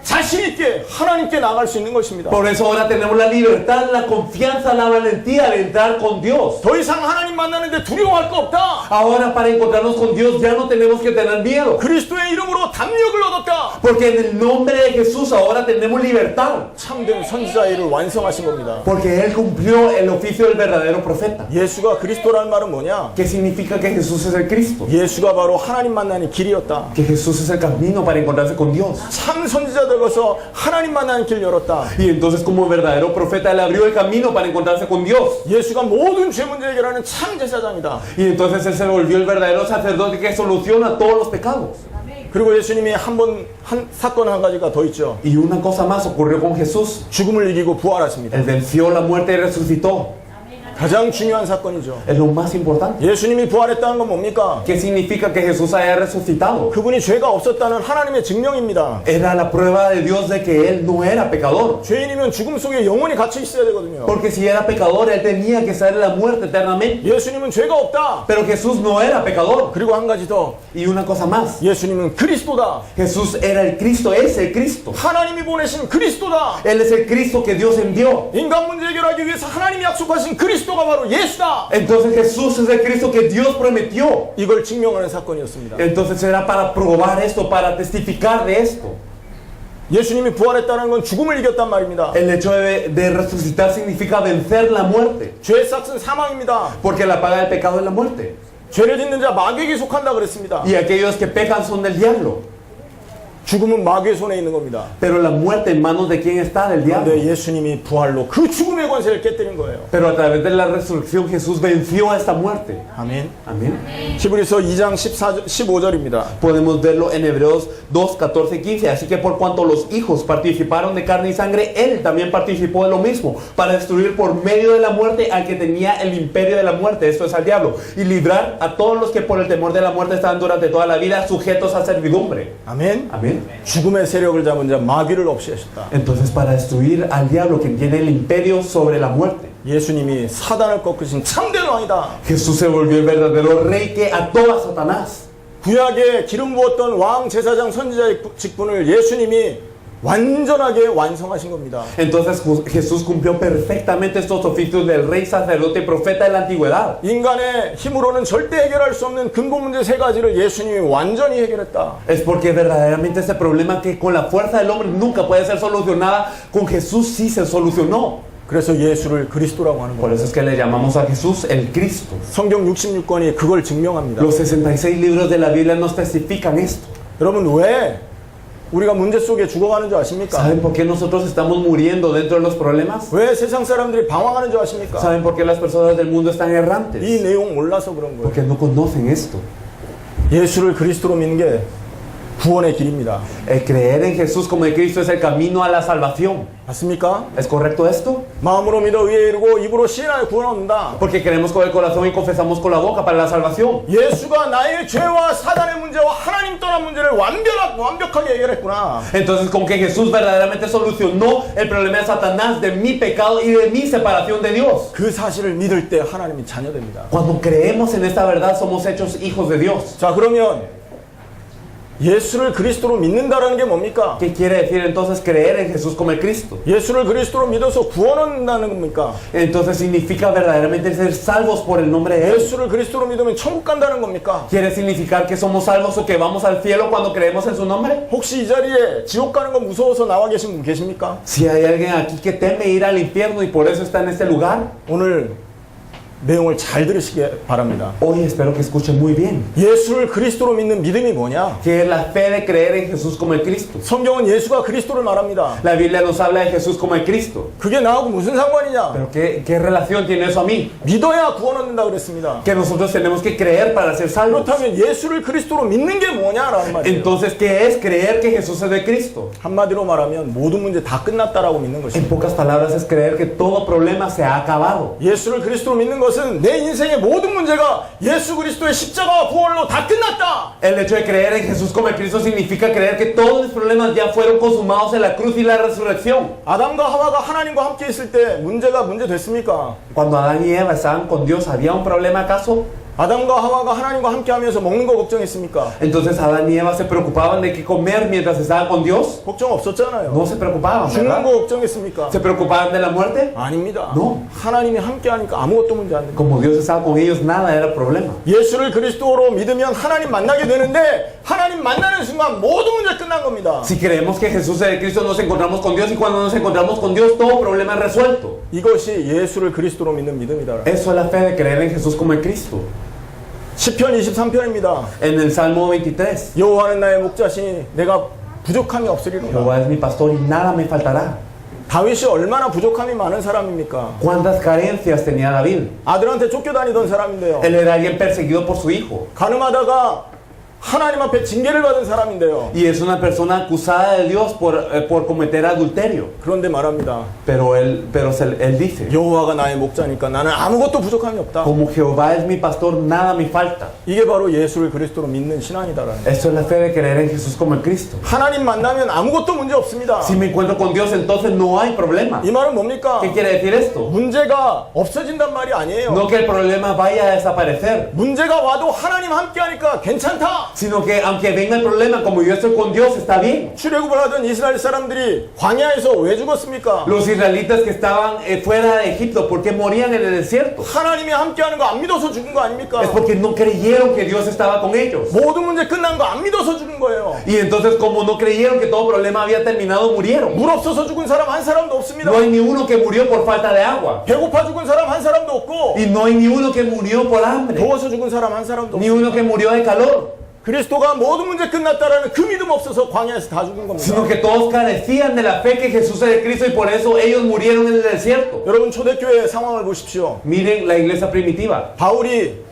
자신 있게 하나님께 나갈 수 있는 것입니다. Por eso ahora tenemos la libertad, la confianza, la valentía de entrar con Dios. 더 이상 하나님 만나는데 두려워할 거 없다. Ahora para encontrarnos con Dios ya no tenemos que tener miedo. 그리스도의 이름으로 담력을 얻었다. Porque en el nombre de Jesús ahora tenemos libertad. 참된 선지자의 일을 완성하신 겁니다. Porque Él cumplió el oficio del verdadero profeta. 예수가 그리스도라는 말은 뭐냐? ¿Qué significa que Jesús es el Cristo? 예수가 바로 하나님 만나는 길이었다. Que Jesús es el camino para encontrarse con Dios. 참 선지자들 거서 하나님 만나는 길 열었다. Y entonces como verdadero profeta Él abrió el camino para encontrarse con Dios. 예수가 모든 죄 문제 해결하는 참 제사장이다. Y entonces Él se volvió el verdadero sacerdote que soluciona todos los pecados. 그리고 예수님이 한 사건 한 가지가 더 있죠. Y una cosa más ocurrió con Jesús. 죽음을 이기고 부활하십니다. Él venció la muerte y resucitó. 가장 중요한 사건이죠. Es lo más importante. 예수님이 부활했다는 건 뭡니까? ¿Qué significa que Jesús haya resucitado? 그분이 죄가 없었다는 하나님의 증명입니다. Era la prueba de Dios de que Él no era pecador. 죄인이면 죽음 속에 영원히 갇혀 있어야 되거든요. Porque si era pecador, Él tenía que estar en la muerte eternamente. 예수님은 죄가 없다. Pero Jesús no era pecador. 그리고 한 가지 더. Y una cosa más. 예수님은 그리스도다. Jesús era el Cristo, es el Cristo. 하나님이 보내신 그리스도다. Él es el Cristo que Dios envió. 인간 문제 해결하기 위해서 하나님이 약속하신 그리스도가 바로 예수다. Entonces Jesús es el Cristo que Dios prometió. 이걸 증명하는 사건이었습니다. Entonces era para probar esto, para testificar de esto. 예수님이 부활했다는 건 죽음을 이겼단 말입니다. El hecho de resucitar significa vencer la muerte. 죄의 삭은 사망입니다. Porque la paga del pecado es la muerte. 죄를 짓는 자 마귀에게 속한다 그랬습니다. Y aquellos que pecan son del diablo. 죽음은 마귀의 손에 있는 겁니다. Pero la muerte en manos de quién está? Del diablo. 그런데 예수님이 부활로 그 죽음의 권세를 깨뜨린 거예요. Pero a través de la resurrección Jesús venció a esta muerte. 아멘. Amén. 히브리서 2장 15절입니다. Podemos verlo en Hebreos 2, 14 y 15. Así que por cuanto los hijos participaron de carne y sangre, Él también participó de lo mismo, para destruir por medio de la muerte al que tenía el imperio de la muerte, esto es al diablo, y librar a todos los que por el temor de la muerte estaban durante toda la vida sujetos a servidumbre. 아멘. Amén. 죽음의 세력을 잡은 자 마귀를 없애셨다. Entonces para destruir al diablo que tiene el imperio sobre la muerte, 예수님이 사단을 꺾으신 참된 왕이다. Jesús se volvió el verdadero rey que ató a Satanás. 구약에 기름 부었던 왕, 제사장, 선지자의 직분을 예수님이 완전하게 완성하신 겁니다. Entonces Jesús cumplió perfectamente estos oficios del rey, sacerdote y profeta de la antigüedad. 인간의 힘으로는 절대 해결할 수 없는 근본 문제 세 가지를 예수님이 완전히 해결했다. Es porque verdaderamente ese problema que con la fuerza del hombre nunca puede ser solucionada, con Jesús sí se solucionó. 그래서 예수를 그리스도라고 하는 Por 거예요. eso es que le llamamos a Jesús el Cristo. 성경 66권이 그걸 증명합니다. Los 66 libros de la Biblia nos testifican esto. 여러분 왜 우리가 문제 속에 죽어가는 줄 아십니까? ¿Saben por qué nosotros estamos muriendo dentro de los problemas? 왜 세상 사람들이 방황하는 줄 아십니까? ¿Saben por qué las personas del mundo están 이 errantes? 내용 몰라서 그런 거예요. Porque no conocen esto. 예수를 그리스도로 믿는 게 구원의 길입니다. El creer en Jesús como el Cristo es el camino a la salvación. 맞습니까? ¿Es correcto esto? 마음으로 믿어 의에 이르고 입으로 시인하여 구원 얻는다. Porque creemos con el corazón y confesamos con la boca para la salvación. 예수가 나의 죄와 사단의 문제와 하나님 떠난 문제를 완벽하게 해결했구나. Entonces con que Jesús verdaderamente solucionó el problema de Satanás, de mi pecado y de mi separación de Dios. 그 사실을 믿을 때 하나님이 자녀됩니다. Cuando creemos en esta verdad somos hechos hijos de Dios. 자, 그러면 예수를 그리스도로 믿는다라는 게 뭡니까? ¿Qué quiere decir entonces creer en Jesús como el Cristo? 예수를 그리스도로 믿어서 구원 얻는다는 겁니까? Entonces significa verdaderamente ser salvos por el nombre de Él. 예수를 그리스도로 믿으면 천국 간다는 겁니까? ¿Quiere significar que somos salvos o que vamos al cielo cuando creemos en su nombre? 혹시 이 자리에 지옥 가는 거 무서워서 나와 계신 분 계십니까? Si hay alguien aquí que teme ir al infierno y por eso está en este lugar, 오늘 내용을 잘 들으시기 바랍니다. Hoy espero que escuchen muy bien. 예수를 그리스도로 믿는 믿음이 뭐냐? Que es la fe de creer en Jesús como el Cristo. 성경은 예수가 그리스도를 말합니다. La Biblia nos habla de Jesús como el Cristo. 그게 나하고 무슨 상관이냐? Pero ¿qué relación tiene eso a mí? 믿어야 구원 얻는다 그랬습니다. Que nosotros tenemos que creer para ser salvos. 그렇다면 예수를 그리스도로 믿는 게 뭐냐라는 말이에요. Entonces, ¿qué es creer que Jesús es de Cristo? 한마디로 말하면 모든 문제 다 끝났다라고 믿는 En 것입니다. pocas palabras es creer que todo problema se ha acabado. 예수를 그리스도로 믿는 것은 내 인생의 모든 문제가 예수 그리스도의 십자가와 부활로 다 끝났다. El hecho de creer en Jesús como el Cristo significa creer que todos los problemas ya fueron consumados en la cruz y la resurrección. 아담과 하와가 하나님과 함께 있을 때 문제가 문제 됐습니까? Cuando Adán y Eva estaban con Dios, ¿había un problema acaso? 아담과 하와가 하나님과 함께 하면서 먹는 거 걱정했습니까? Entonces Adán y Eva se preocupaban de qué comer mientras estaban con Dios. 걱정 없었잖아요. No se preocupaban, 죽는 ¿verdad? 거 걱정했습니까? ¿Se preocupaban de la muerte? 아닙니다. No. 하나님이 함께 하니까 아무것도 문제 안 됩니다. Como Dios estaba con ellos, nada era problema. 예수를 그리스도로 믿으면 하나님 만나게 되는데 하나님 만나는 순간 모든 문제 끝난 겁니다. Si creemos que Jesús es el Cristo, nos encontramos con Dios y cuando nos encontramos con Dios, todo problema es resuelto. 이것이 예수를 그리스도로 믿는 믿음이다. Eso es la fe de creer en Jesús como el Cristo. 시편 23편입니다. En el Salmo 23, 여호와는 나의 목자시니 내가 부족함이 없으리로다. Jehová es mi pastor y nada me faltará. 다윗이 얼마나 부족함이 많은 사람입니까? ¿Cuántas carencias tenía David? 아들한테 쫓겨다니던 사람인데요. Él era alguien perseguido por su hijo. 가늠하다가 하나님 앞에 징계를 받은 사람인데요. Y es una persona acusada de Dios por cometer adulterio. 그런데 말합니다. Pero él dice, 여호와가 나의 목자니까 나는 아무것도 부족함이 없다. como Jehová es mi pastor, nada me falta. 이게 바로 예수를 그리스도로 믿는 신앙이다라는 거예요. Eso es la fe de creer en Jesús como el Cristo. 하나님 만나면 아무것도 문제 없습니다. Si me encuentro con Dios, entonces no hay problema. 이 말은 뭡니까? ¿Qué quiere decir esto? 문제가 없어진단 말이 아니에요. No que el problema vaya a desaparecer, 문제가 와도 하나님 함께 하니까 괜찮다. sino que aunque venga el problema, como yo estoy con Dios, está bien. 출애굽을 하던 이스라엘 사람들이 광야에서 왜 죽었습니까? Los israelitas que estaban fuera de Egipto, ¿por qué morían en el desierto? 하나님이 함께 하는 거 안 믿어서 죽은 거 아닙니까? Es porque no creyeron que Dios estaba con ellos. 모든 문제 끝난 거 안 믿어서 죽은 거예요. Y entonces, como no creyeron que todo problema había terminado, murieron. 물 없어서 죽은 사람 한 사람도 없습니다. No hay ni uno que murió por falta de agua. 배고파 죽은 사람 한 사람도 없고 Y no hay ni uno que murió por hambre. 더워서 죽은 사람 한 사람도 Ni 없고 uno que murió de calor. 그리스도가 모든 문제 끝났다라는 그 믿음 없어서 광야에서 다 죽은 겁니다. Sino que todos carecían de la fe que Jesús es el Cristo y por eso ellos murieron en el desierto. 여러분 초대교회 상황을 보십시오. Miren la iglesia primitiva. 바울이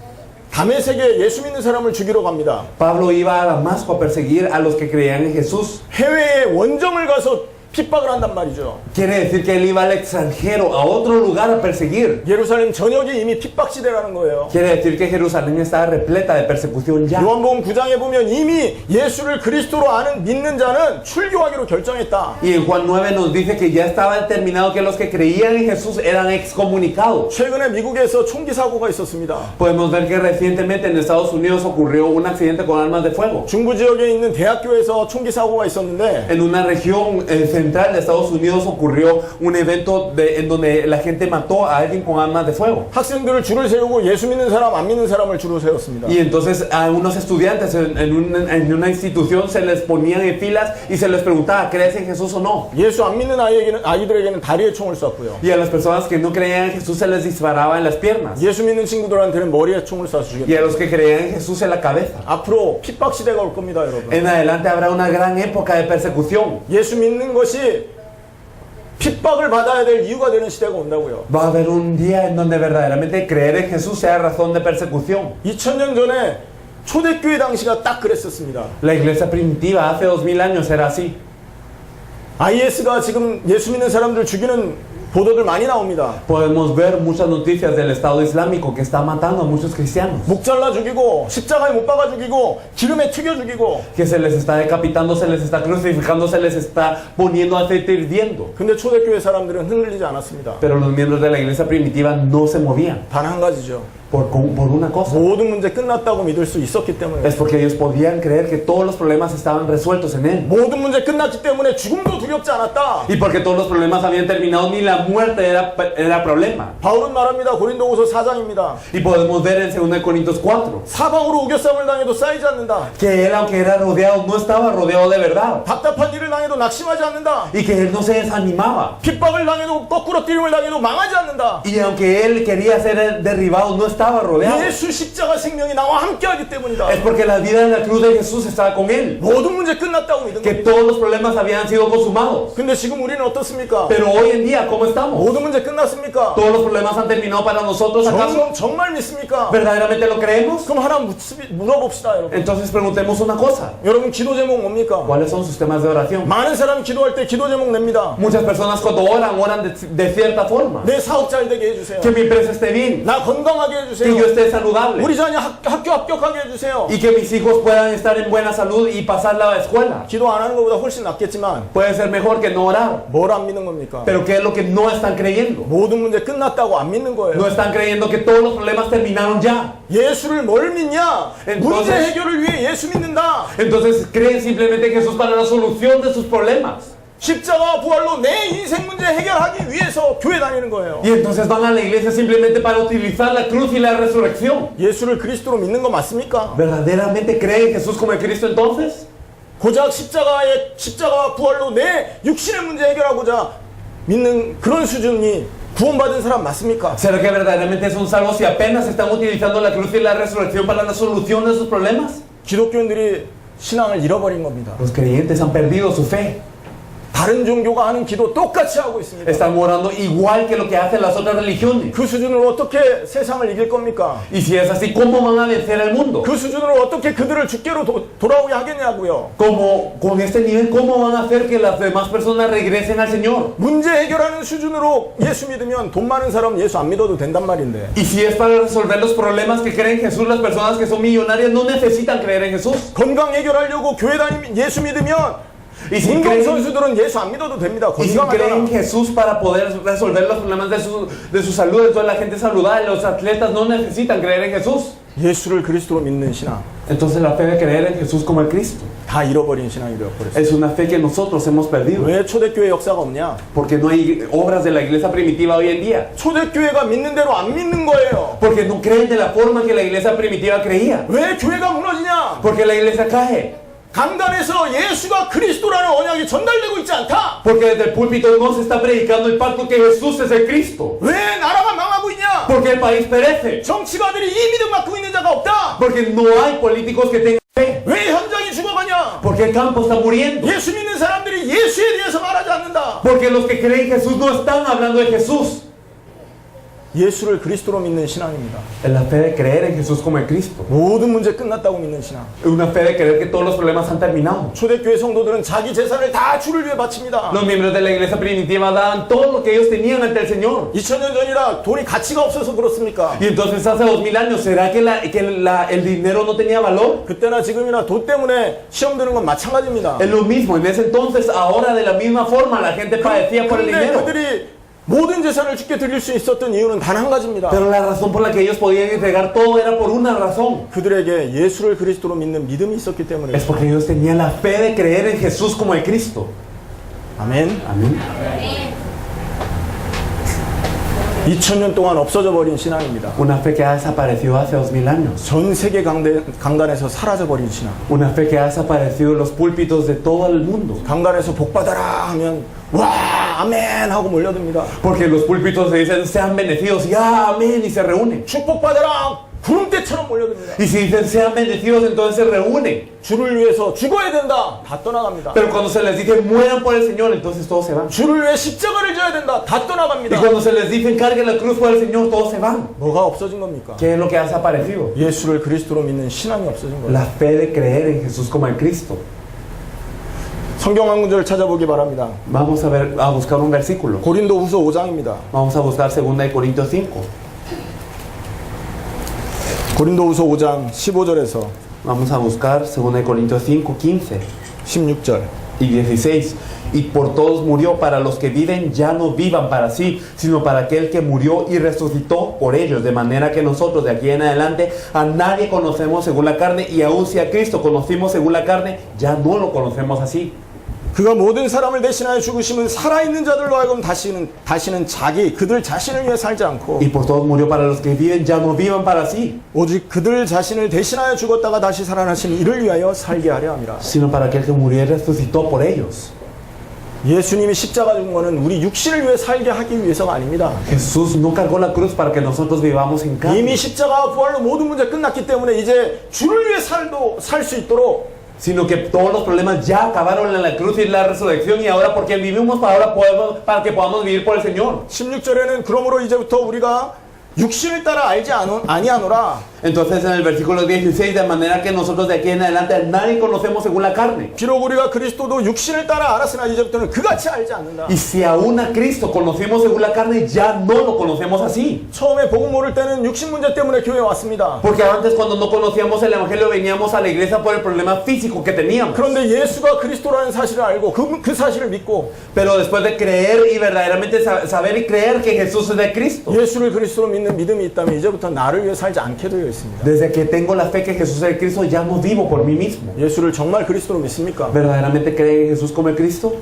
다메섹에 예수 믿는 사람을 죽이러 갑니다. Pablo iba a Damasco a perseguir a los que creían en Jesús. 해외에 원정을 가서 핍박을 한단 말이죠. Quiere decir que él iba al extranjero, a otro lugar a perseguir. 예루살렘 전역이 이미 핍박 시대라는 거예요. Quiere decir que Jerusalén estaba repleta de persecución ya. 요한복음 9장에 보면 이미 예수를 그리스도로 아는 믿는 자는 출교하기로 결정했다. Y en Juan 9 nos dice que ya estaba determinado que los que creían en Jesús eran excomunicados. 최근에 미국에서 총기 사고가 있었습니다. Podemos ver que recientemente en Estados Unidos ocurrió un accidente con armas de fuego. 중부 지역에 있는 대학교에서 총기 사고가 있었는데 En una región central de Estados Unidos ocurrió un evento en donde la gente mató a alguien con armas de fuego. 학생들을 줄을 세우고 예수 믿는 사람 안 믿는 사람을 줄을 세웠습니다. Y entonces a unos estudiantes en una institución se les ponían en filas y se les preguntaba, ¿crees en Jesús o no? 예수 안 믿는 아이들에게는 다리에 총을 쐈고요. Y a las personas que no creían en Jesús se les disparaba en las piernas. 예수 믿는 친구들한테는 머리에 총을 쏴서 Y 죽였다. a los que creían en Jesús en la cabeza. 앞으로 핍박 시대가 올 겁니다, 여러분. En adelante habrá una gran época de persecución. 예수 믿는 것이 핍박을 받아야 될 이유가 되는 시대가 온다고요. Va a haber un día en donde verdaderamente creer en Jesús sea razón de persecución. 2000년 전에 초대교회 당시가 딱 그랬었습니다. La iglesia primitiva hace 2000 años era así. IS가 지금 예수 믿는 사람들 죽이는 보도들 많이 나옵니다. Podemos ver muchas noticias del Estado Islámico que está matando a muchos cristianos. 목 잘라 죽이고 십자가에 못 박아 죽이고 기름에 튀겨 죽이고. Que se les está decapitando, se les está crucificando, se les está poniendo aceite hirviendo. 근데 초대교회 사람들은 흔들리지 않았습니다. Pero los miembros de la iglesia primitiva no se movían 단 한 가지죠. por una cosa. 모든 문제 끝났다고 믿을 수 있었기 때문에. Es porque ellos podían creer que todos los problemas estaban resueltos en él. 모든 문제 끝났기 때문에 죽음도 두렵지 않았다. Y porque todos los problemas habían terminado, ni la la muerte era problema. 바울은 말합니다. 고린도후서 4장입니다. Y podemos ver en 2 Corintios 4 사방으로 우겨쌈을 당해도 쌓이지 않는다. que él, aunque era rodeado, no estaba rodeado de verdad. 답답한 일을 당해도 낙심하지 않는다. Y que él no se desanimaba. 핍박을 당해도 거꾸로 뛰림을 당해도 망하지 않는다. Y aunque él quería ser derribado, no estaba rodeado. 예수 십자가 생명이 나와 함께하기 때문이다. Es porque la vida de la cruz de Jesús estaba con él. 모든 문제 끝났다고 믿은 Que 겁니다. todos los problemas habían sido consumados. 근데 지금 우리는 어떻습니까? Pero hoy en día, ¿cómo estamos? 모든 문제 끝났습니까? ¿Todos los problemas han terminado para nosotros acaso? 정말 믿습니까? ¿Verdaderamente lo creemos? 그럼 하나 물어봅시다, 여러분. Entonces preguntemos una cosa. 여러분 기도 제목 뭡니까? ¿Cuáles son sus temas de oración? 많은 사람이 기도할 때 기도 제목 냅니다. Muchas personas cuando oran de cierta forma. 내 사업 잘 되게 해주세요. Que mi empresa esté bien. 나 건강하게 Que yo 해주세요. esté saludable. 우리 자녀 학교 합격하게 해주세요. Y que mis hijos puedan estar en buena salud y pasar la escuela. 기도 안 하는 것보다 훨씬 낫겠지만 Puede ser mejor que no orar. 뭘 안 믿는 겁니까? Pero ¿qué es lo que no están creyendo? 모든 문제 끝났다고 안 믿는 No 거예요. están creyendo que todos los problemas terminaron ya. 예수를 뭘 믿냐? 문제 해결을 위해 예수 믿는다. Entonces creen simplemente en Jesús para la solución de sus problemas. 십자가 부활로 내 인생 문제 해결하기 위해서 교회 다니는 거예요. Y entonces van a la iglesia simplemente para utilizar la cruz y la resurrección. 예수를 그리스도로 믿는 거 맞습니까? ¿Verdaderamente creen en Jesús como el Cristo entonces? 고작 십자가 부활로 내 육신의 문제 해결하고자 믿는 그런 수준이 구원받은 사람 맞습니까? ¿Será que verdaderamente son salvos si apenas están utilizando la cruz y la resurrección para la solución de sus problemas? 기독교인들이 신앙을 잃어버린 겁니다. Los creyentes han perdido su fe. 다른 종교가 하는 기도 똑같이 하고 있습니다. Están orando igual que lo que hacen las otras religiones. 그 수준으로 어떻게 세상을 이길 겁니까? Y si es así, ¿cómo van a vencer al mundo? 그 수준으로 어떻게 그들을 주께로 돌아오게 하겠냐고요. Como con este nivel, ¿cómo van a hacer que las demás personas regresen al Señor? 문제 해결하는 수준으로 예수 믿으면 돈 많은 사람 예수 안 믿어도 된단 말인데. Y si es para resolver los problemas que creen en Jesús, las personas que son millonarias no necesitan creer en Jesús. 건강 해결하려고 교회 다니면 예수 믿으면 Y si 운동선수들은 예수 안 믿어도 됩니다. creen en 건강하잖아. Jesús para poder resolver los problemas de su salud, entonces la gente saludable, los atletas no necesitan creer en Jesús. 예수를 그리스도로 믿는 신앙 Entonces la fe de creer en Jesús como el Cristo 다 잃어버린 신앙이 되어버렸어요. es una fe que nosotros hemos perdido. 왜 초대교회 역사가 없냐? Porque no hay obras de la iglesia primitiva hoy en día. 초대교회가 믿는 대로 안 믿는 거예요. Porque no creen de la forma que la iglesia primitiva creía. 왜 교회가 무너지냐? Porque la iglesia cae. 강단에서 예수가 그리스도라는 언약이 전달되고 있지 않다. Porque desde el púlpito no se está predicando el pacto que Jesús es el Cristo. 왜 나라가 망하고 있냐? Porque el país perece. 정치가들이 이 믿음 갖고 있는 자가 없다. Porque no hay políticos que tengan fe. 왜 현장이 죽어가냐? Porque el campo está muriendo. 예수 믿는 사람들이 예수에 대해서 말하지 않는다. Porque los que creen en Jesús no están hablando de Jesús. 예수를 그리스도로 믿는 신앙입니다. Es la fe de creer en Jesús como el Cristo. 모든 문제 끝났다고 믿는 신앙. Es una fe de creer que todos los problemas han terminado. 초대교회 성도들은 자기 재산을 다 주를 위해 바칩니다. Los miembros de la iglesia primitiva daban todo lo que ellos tenían ante el Señor. 2000년 전이라 돈이 가치가 없어서 그렇습니까? Y entonces hace 2000 años, ¿será que el dinero no tenía valor? 그때나 지금이나 돈 때문에 시험 드는 건 마찬가지입니다. Es lo mismo, en ese entonces, ahora de la misma forma, la gente padecía por el 근데 dinero. 그들이 모든 재산을 주께 드릴 수 있었던 이유는 단 한 가지입니다. Pero la razón por la que ellos podían entregar todo era por una razón. 그들에게 예수를 그리스도로 믿는 믿음이 있었기 때문에. Es porque ellos tenían la fe de creer en Jesús como el Cristo. 아멘. Amén. 2000년 동안 없어져 버린 신앙입니다. Una fe que ha desaparecido hace 2000 años. 전 세계 강단에서 사라져 버린 신앙. Una fe que ha desaparecido en los púlpitos de todo el mundo. 강단에서 복 받아라 하면 와 아멘 하고 몰려듭니다. Porque los púlpitos se dicen sean bendecidos y amén y se reúnen. 축복 받아라 구름대처럼 몰려듭니다. Y si dicen sean bendecidos entonces se reúnen. 주를 위해서 죽어야 된다 다 떠나갑니다. Pero cuando se les dice mueran por el Señor entonces todos se van. 주를 위해 십자가를 져야 된다 다 Y 떠나갑니다. cuando se les dice carguen la cruz por el Señor todos se van. 뭐가 없어진 겁니까? ¿Qué es lo que ha desaparecido? 예수를 그리스도로 믿는 신앙이 없어진 거예요. La fe de creer en Jesús como el Cristo. 성경 한 구절 찾아보기 바랍니다. Vamos a buscar un versículo. 고린도후서 5장입니다. Vamos a buscar 2 Corintios 5. 고린도후서 5장 15절에서 Vamos a buscar 2 Corintios 5, 15 16절. y 16. Y por todos murió, para los que viven ya no vivan para sí, sino para aquel que murió y resucitó por ellos. De manera que nosotros de aquí en adelante a nadie conocemos según la carne, y aun si a Cristo conocimos según la carne, ya no lo conocemos así. 그가 모든 사람을 대신하여 죽으심은 살아있는 자들로 하여금 다시는 그들 자신을 위해 살지 않고 Y por todos murió para los que viven, ya no vivan para sí, 오직 그들 자신을 대신하여 죽었다가 다시 살아나신 이를 위하여 살게 하려 함이라. sino para aquel que murió y resucitó por ellos. 예수님이 십자가 죽은 것은 우리 육신을 위해 살게 하기 위해서가 아닙니다. Jesús no cargó la cruz para que nosotros vivamos en carne, 이미 십자가와 부활로 모든 문제 끝났기 때문에 이제 주를 위해 살 수 있도록 sino que todos los problemas ya acabaron en la cruz y la resurrección, y ahora porque vivimos para que podamos vivir por el Señor. 16절에는 그러므로 이제부터 우리가 육신을 따라 알지 아니하노라. Entonces en el versículo 16, de manera que nosotros de aquí en adelante a nadie conocemos según la carne. 비록 우리가 그리스도도 육신을 따라 알았으나 이제부터는 그같이 알지 않는다. Y si aún a Cristo conocemos según la carne, ya no lo conocemos así. 처음에 복음 모를 때는 육신 문제 때문에 교회에 왔습니다. Porque antes, cuando no conocíamos el Evangelio, veníamos a la iglesia por el problema físico que teníamos. 그런데 예수가 그리스도라는 사실을 알고 그 사실을 믿고 Pero después de creer y verdaderamente saber y creer que Jesús es de Cristo, 예수를 그리스도로 믿는 믿음이 있다면 이제부터 나를 위해 살지 않게 되어 있습니다. desde que tengo la fe que Jesús es de Cristo, ya no vivo por mí mismo. 예수를 정말 그리스도로 믿습니까? ¿Verdaderamente cree en Jesús como el Cristo?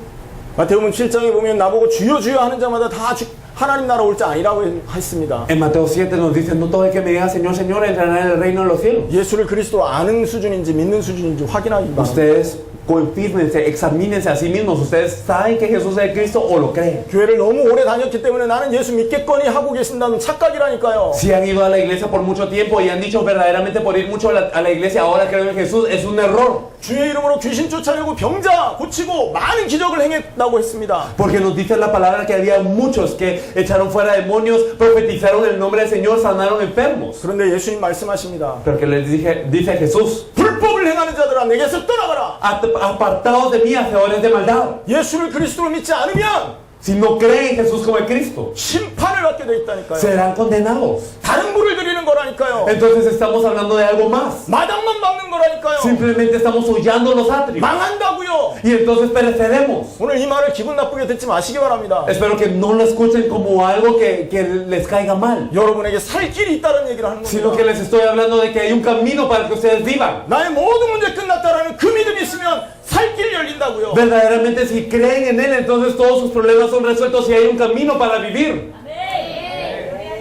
마태복음 7장에 보면 나보고 주여 주여 하는 자마다 다 하나님 나라 올 자 아니라고 했습니다. En Mateo 7 nos dice, no todo el que me diga Señor, Señor entrará en el reino de los cielos. 예수를 그리스도로 아는 수준인지 믿는 수준인지 확인하기 바랍니다. Ustedes confírmense, examínense a sí mismos. ¿Ustedes saben que Jesús es el Cristo o lo creen? 교회를 너무 오래 다녔기 때문에 나는 예수 믿겠거니 하고 계신다는 착각이라니까요. Si han ido a la iglesia por mucho tiempo y han dicho verdaderamente por ir mucho a la iglesia, ahora creo en Jesús, es un error. 주의 이름으로 귀신 쫓아내고 병자 고치고 많은 기적을 행했다고 했습니다. Porque nos dice la palabra que había muchos que echaron fuera demonios, profetizaron el nombre del Señor, sanaron enfermos. 그런데 예수님 말씀하십니다. Pero que les dice Jesús, 불법을 행하는 자들아 내게서 떠나가라. apartados de mí, hacedores de maldad. 예수를 그리스도로 믿지 않으면 Si no creen en Jesús como el Cristo, 심판을 받게 돼 있다니까요. serán condenados. 다른 불을 드리는 거라니까요. Entonces estamos hablando de algo más. 마당만 막는 거라니까요. Simplemente estamos hollando los atrios. 망한다고요. Y entonces pereceremos. 오늘 이 말을 기분 나쁘게 듣지 마시기 바랍니다. Espero que no lo escuchen como algo que les caiga mal, 여러분에게 살 길이 있다는 얘기를 하는 sino que 겁니다. les estoy hablando de que hay un camino para que ustedes vivan. 나의 모든 문제 끝났다라는 그 믿음이 있으면 살 길이 열린다고요. Verdaderamente, si creen en Él, entonces todos sus problemas son resueltos y hay un camino para vivir.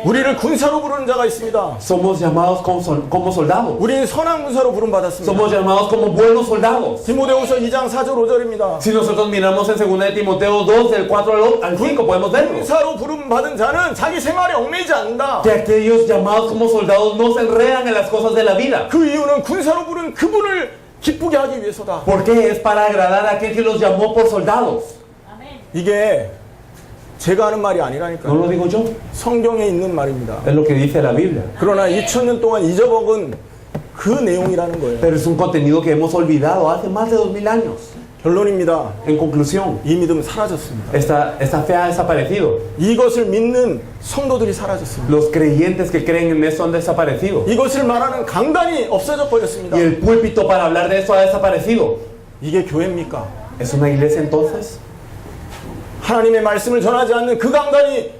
우리를 군사로 부르는 자가 있습니다. Somos llamados como soldados. 우리는 선한 군사로 부름받았습니다. Somos llamados como buenos soldados. 디모데후서 2장 4절 5절입니다. Si nosotros miramos en 2 de Timoteo 2, del 4 al 5, podemos verlo. 군사로 부름받은 자는 자기 생활에 얽매이지 않는다. Que aquellos llamados como soldados no se enredan en las cosas de la vida. 그 이유는 군사로 부른 그분을 기쁘게 하기 위해서다. Porque es para agradar a aquel que los llamó por soldados. 이게 제가 하는 말이 No 아니라니까요. lo digo yo, 성경에 있는 말입니다. es lo que dice la Biblia. 그러나 2000년 동안 잊어먹은 그 내용이라는 거예요. Pero es un contenido que hemos olvidado hace más de 2000 años. 결론입니다. En conclusión, 이 믿음은 사라졌습니다. esta fe ha desaparecido. 이것을 믿는 성도들이 사라졌습니다. Los creyentes que creen en eso han desaparecido. 이것을 말하는 강단이 없어져 버렸습니다. Y el púlpito para hablar de eso ha desaparecido. 이게 교회입니까? ¿Es una iglesia entonces? 하나님의 말씀을 전하지 않는 그 강단이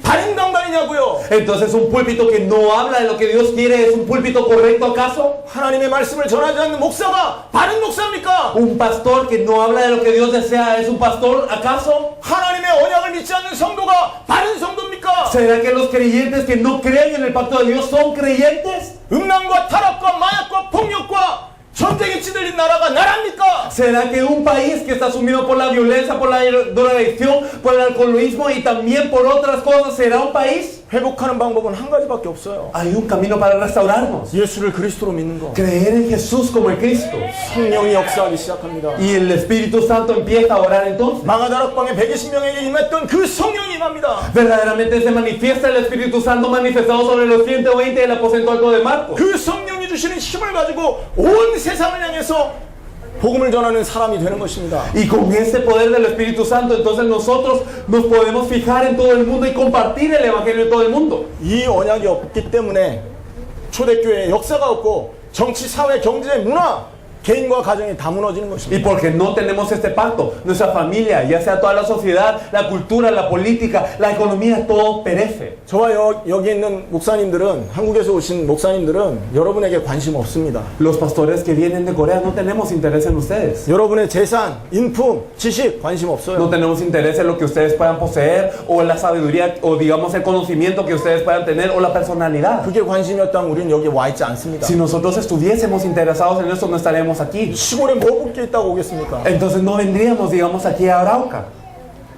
바른 강단이냐고요? Entonces un púlpito que no habla de lo que Dios quiere, ¿es un púlpito correcto acaso? 하나님의 말씀을 전하지 않는 목사가 바른 목사입니까? ¿Un pastor que no habla de lo que Dios desea es un pastor acaso? 하나님의 언약을 믿지 않는 성도가 바른 성도입니까? ¿Será que los creyentes que no creen en el pacto de Dios son creyentes? 음란과 타락과 마약과 폭력과 전쟁에 찌들린 나라가 나라입니까? ¿Será que un país que está sumido por la violencia, por la drogadicción, por el alcoholismo y también por otras cosas, será un país? 회복하는 방법은 한 가지밖에 없어요. Hay un camino para restaurarnos. 예수를 그리스도로 믿는 거. Creer en Jesús como el Cristo. 성령이 역사하기 시작합니다. Y el Espíritu Santo empieza a orar entonces. 망하다락방에 120명에게 임했던 그 성령이 임합니다. Verdaderamente se manifiesta el Espíritu Santo manifestado sobre los 120 del aposento alto de Marcos. 그 성령이 주시는 힘을 가지고 온 세상을 향해서 복음을 전하는 사람이 되는 것입니다. Y con ese poder del Espíritu Santo, entonces nosotros nos podemos fijar en todo el mundo y compartir el Evangelio en todo el mundo. 이 언약이 없기 때문에 초대교회에 역사가 없고 정치, 사회, 경제, 문화 개인과 가정이 다 무너지는 Y 것입니다. porque no tenemos este pacto, nuestra familia, ya sea toda la sociedad, la cultura, la política, la economía, todo perece. 저와 여기 있는 목사님들은, 한국에서 오신 목사님들은 여러분에게 관심 없습니다. Los pastores que vienen de Corea no tenemos interés en ustedes. 여러분의 재산, 인품, 지식 관심 No 없어요. tenemos interés en lo que ustedes puedan poseer o en la sabiduría o digamos el conocimiento que ustedes puedan tener o la personalidad. 그게 관심이었다면 우리는 여기 와 있지 않습니다. Si nosotros estuviésemos interesados en eso, no estaríamos aquí. 시골에 뭐 볼 게 있다고 오겠습니까? Entonces no vendríamos, digamos, aquí a Arauca.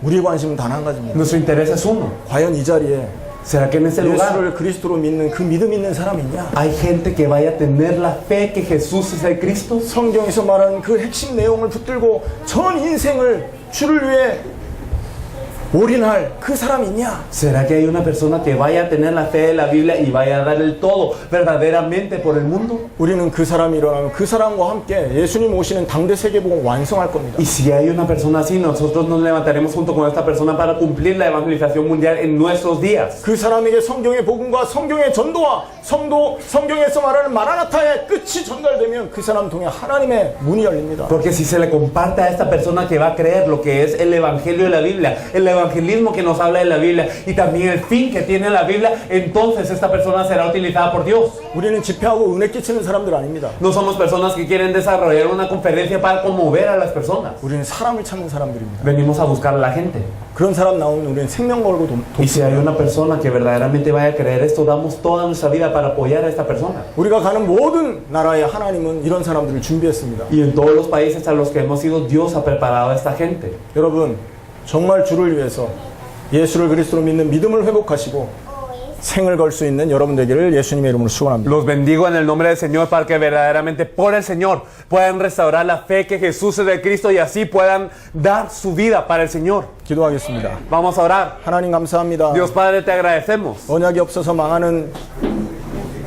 우리의 관심은 단 한 가지입니다. Nuestro interés es uno. 과연 이 자리에 ¿Será que en ese lugar 예수를 그리스도로 믿는 그 믿음 있는 사람이 있냐? hay gente que vaya a tener la fe que Jesús es el Cristo? 성경에서 말하는 그 핵심 내용을 붙들고 전 인생을 주를 위해 올인할 그 사람이 있냐? ¿Será que hay una persona que vaya a tener la fe de la Biblia y vaya a dar el todo verdaderamente por el mundo? 우리는 그 사람이 일어나면 그 사람과 함께 예수님 오시는 당대 세계복음 완성할 겁니다. Y si hay una persona así, nosotros nos levantaremos junto con esta persona para cumplir la evangelización mundial en nuestros días. 그 사람에게 성경의 복음과 성경의 전도와 성경에서 말하는 마라나타의 끝이 전달되면 그 사람 통해 하나님의 문이 열립니다. Porque si se le comparte a esta persona que va a creer lo que es el evangelio de la Biblia, el evangelismo que nos habla de la Biblia y también el fin que tiene la Biblia, entonces esta persona será utilizada por Dios. 우리는 집회하고 은혜 끼치는 사람들 아닙니다. No somos personas que quieren desarrollar una conferencia para conmover a las personas. 우리는 사람을 찾는 사람들입니다. Venimos a buscar a la gente. 그런 사람 나오면 우리는 생명 걸고 Y si hay una persona que verdaderamente vaya a creer esto, damos toda nuestra vida para apoyar a esta persona. 우리가 가는 모든 나라의 하나님은 이런 사람들을 준비했습니다. Y en todos los países a los que hemos ido, Dios ha preparado a esta gente. 여러분, 정말 주를 위해서 예수를 그리스도로 믿는 믿음을 회복하시고 생을 걸 수 있는 여러분 되기를 예수님의 이름으로 축원합니다. Los bendigo en el nombre del Señor para que verdaderamente por el Señor puedan restaurar la fe que Jesús es de Cristo y así puedan dar su vida para el Señor. 기도하겠습니다. Vamos a orar. 하나님 감사합니다. Dios Padre, te agradecemos. 언약이 없어서 망하는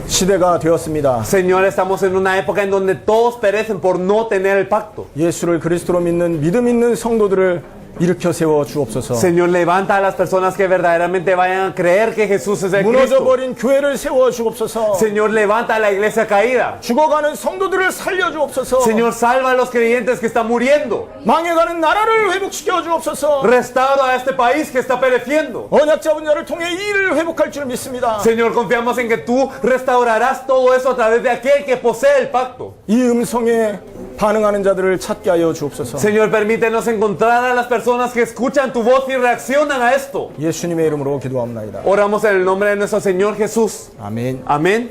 시대가 되었습니다. Señor, estamos en una época en donde todos perecen por no tener el pacto. 예수를 그리스도로 믿는 믿음 있는 성도들을 일으켜 세워 주옵소서. Señor, levanta a las personas que verdaderamente vayan a creer que Jesús es el Cristo. 무너져버린 교회를 세워 주옵소서. Señor, levanta a la iglesia caída. 죽어가는 성도들을 살려 주옵소서. Señor, salva a los creyentes que están muriendo. 망해가는 나라를 회복시켜 주옵소서. Restaura a este país que está pereciendo. 언약 잡은 자를 통해 이 일을 회복할 줄 믿습니다. Señor, confiamos en que tú restaurarás todo eso a través de aquel que posee el pacto. 이 음성에 반응하는 자들을 찾게 하여 주옵소서. Señor, permítenos encontrar a las personas que escuchan tu voz y reaccionan a esto. 예수님의 이름으로 기도합나이다. Oramos en el nombre de nuestro Señor Jesús. 아멘. Amén.